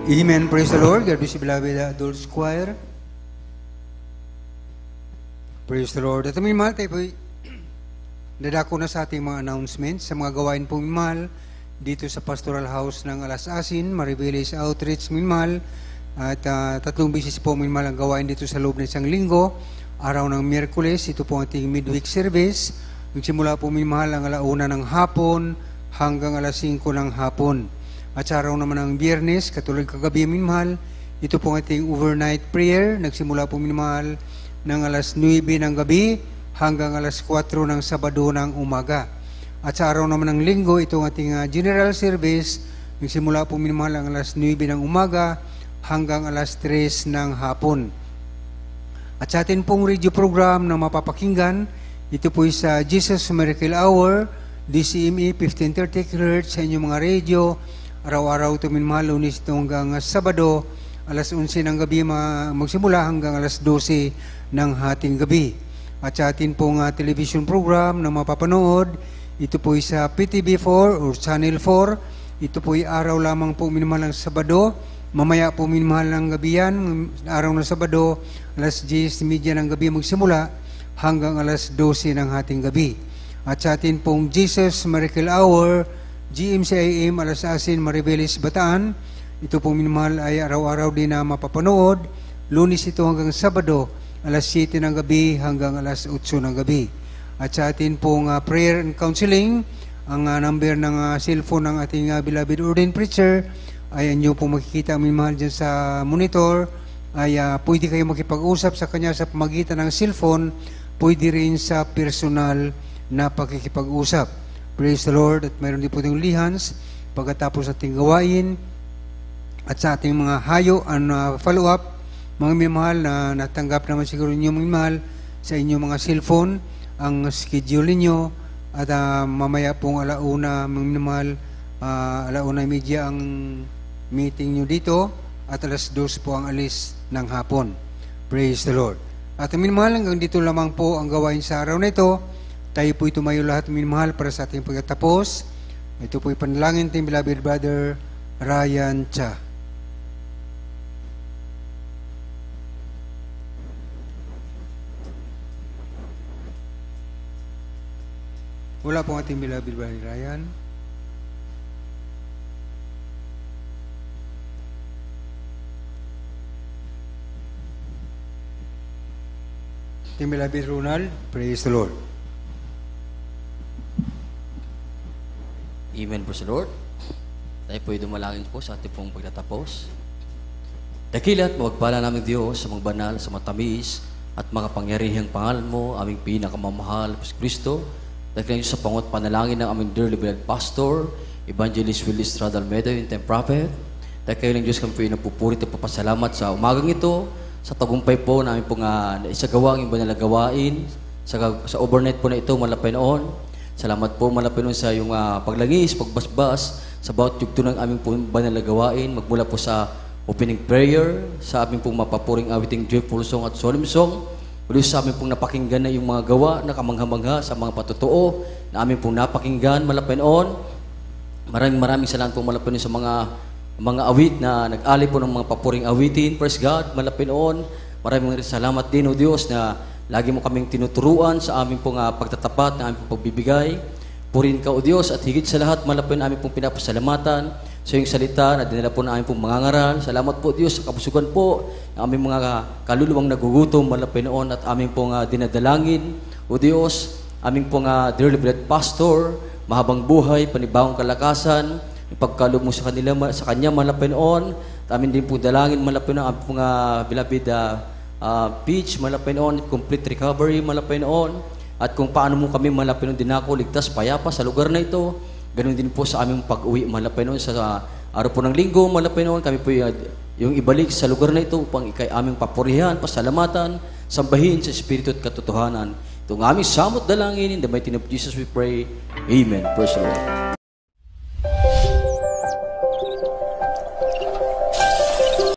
Amen. Praise the Lord. God bless you, beloved adult choir. Praise the Lord. At minimahal tayo po'y dadako na sa ating mga announcements sa mga gawain po minimahal dito sa Pastoral House ng Alas Asin, Maribeles Outreach minimahal. At 3 bisis po minimahal ang gawain dito sa loob ng isang linggo. Araw ng Miyerkules, ito po ang ating midweek service. Magsimula po minimahal ang 1:00 ng hapon hanggang 5:00 ng hapon. At sa araw naman ng Biyernes, katulad kagabi minimahal, ito po ang ating overnight prayer. Nagsimula po minimahal ng 9:00 ng gabi hanggang 4:00 ng Sabado ng umaga. At sa araw naman ng Linggo, ito ang ating general service. Nagsimula po minimahal ang 9:00 ng umaga hanggang 3:00 ng hapon. At sa atin pong radio program na mapapakinggan, ito po sa Jesus Miracle Hour, DCME 1530 kHz sa inyong mga radio. Araw-araw ito minimahal, Lunes ito hanggang Sabado, 11:00 ng gabi magsimula hanggang 12:00 ng hating gabi. At sa atin pong television program na mapapanood, ito po sa PTV4 or Channel 4. Ito po araw lamang po minimahal ng Sabado. Mamaya po minimahal ng gabi yan, araw ng Sabado, 10:30 ng gabi magsimula hanggang 12:00 ng hating gabi. At sa atin pong Jesus Miracle Hour, GMCIM Alas Asin, Maribeles, Bataan. Ito pong minimahal ay araw-araw din na mapapanood. Lunes ito hanggang Sabado, 7:00 ng gabi hanggang 8:00 ng gabi. At sa atin pong prayer and counseling, ang number ng cellphone ng ating beloved ordained preacher ay inyo pong makikita minimahal dyan sa monitor. Ay pwede kayo makipag-usap sa kanya sa pamagitan ng cellphone, pwede rin sa personal na pakikipag-usap. Praise the Lord. At mayroon din po tayong lihans pagkatapos ating gawain. At sa ating mga hayo and follow-up, mga minimahal na natanggap naman siguro ninyo minimahal sa inyong mga cellphone, ang schedule ninyo. At mamaya pong 1:00 minimahal, 1:30 ang meeting nyo dito. At 2:00 po ang alis ng hapon. Praise the Lord. At minimahal, hanggang dito lamang po ang gawain sa araw na ito. Tayo po'y tumayo lahat minimahal para sa ating pagtatapos. Ito po'y panalangin ng beloved brother Ryan Cha. Wala pong ating beloved brother Ryan. Ating beloved Ronald, praise the Lord. Amen, praise the Lord. Tayo po'y dumalangin po sa ating pong pagtatapos. Dakilat, mawagpala namin Diyos sa mga banal, sa matamis, at makapangyarihang pangalan mo, aming pinakamamahal, Kristo. Dakilan Diyos sa pangot panalangin ng aming dearly beloved Pastor, Evangelist Willis Estrada Almeida, yung time prophet. Dakilan Diyos kami po yung napupurit at papasalamat sa umagang ito, sa tagumpay po namin pong isagawa ang banal na gawain, sa overnight po na ito, malapay noon. Salamat po malapit nun sa iyong paglangis, pagbasbas sa bawat yugto ng aming pong banal na gawain, magmula po sa opening prayer, sa aming pong mapapuring awiting joyful song at solemn song, muli sa aming pong napakinggan na yung mga gawa na kamangha-mangha sa mga patotoo na aming pong napakinggan malapit noon. Maraming salamat po malapit nun sa mga awit na nag-alay po ng mga papuring awitin. Praise God, malapit noon. Maraming salamat din, O Diyos, na lagi mo kaming tinuturuan sa aming pong pagtatapat, na aming pong pagbibigay. Purin ka, O Diyos, at higit sa lahat, malapit na aming pong pinapasalamatan sa iyong salita na dinala po na aming pong mangangaral. Salamat po, Diyos, sa kabusugan po ng aming mga kaluluwang nagugutom, malapit noon, at aming pong dinadalangin. O Diyos, aming pong dearly beloved Pastor, mahabang buhay, panibagong kalakasan, ipagkaloob mo sa kanya malapit noon, at amin din po dalangin malapit noon, aming pong beloved Peach, malapit noon, complete recovery, malapit noon, at kung paano mo kami malapit noon dinako, ligtas, payapa sa lugar na ito. Ganun din po sa aming pag-uwi, malapit noon sa araw po ng linggo, malapit noon, kami po yung ibalik sa lugar na ito upang ikay aming papurihan, pasalamatan, sambahin sa Espiritu at katotohanan. Ito ang aming samot dalangin, in the mighty name of Jesus we pray. Amen. Praise the Lord.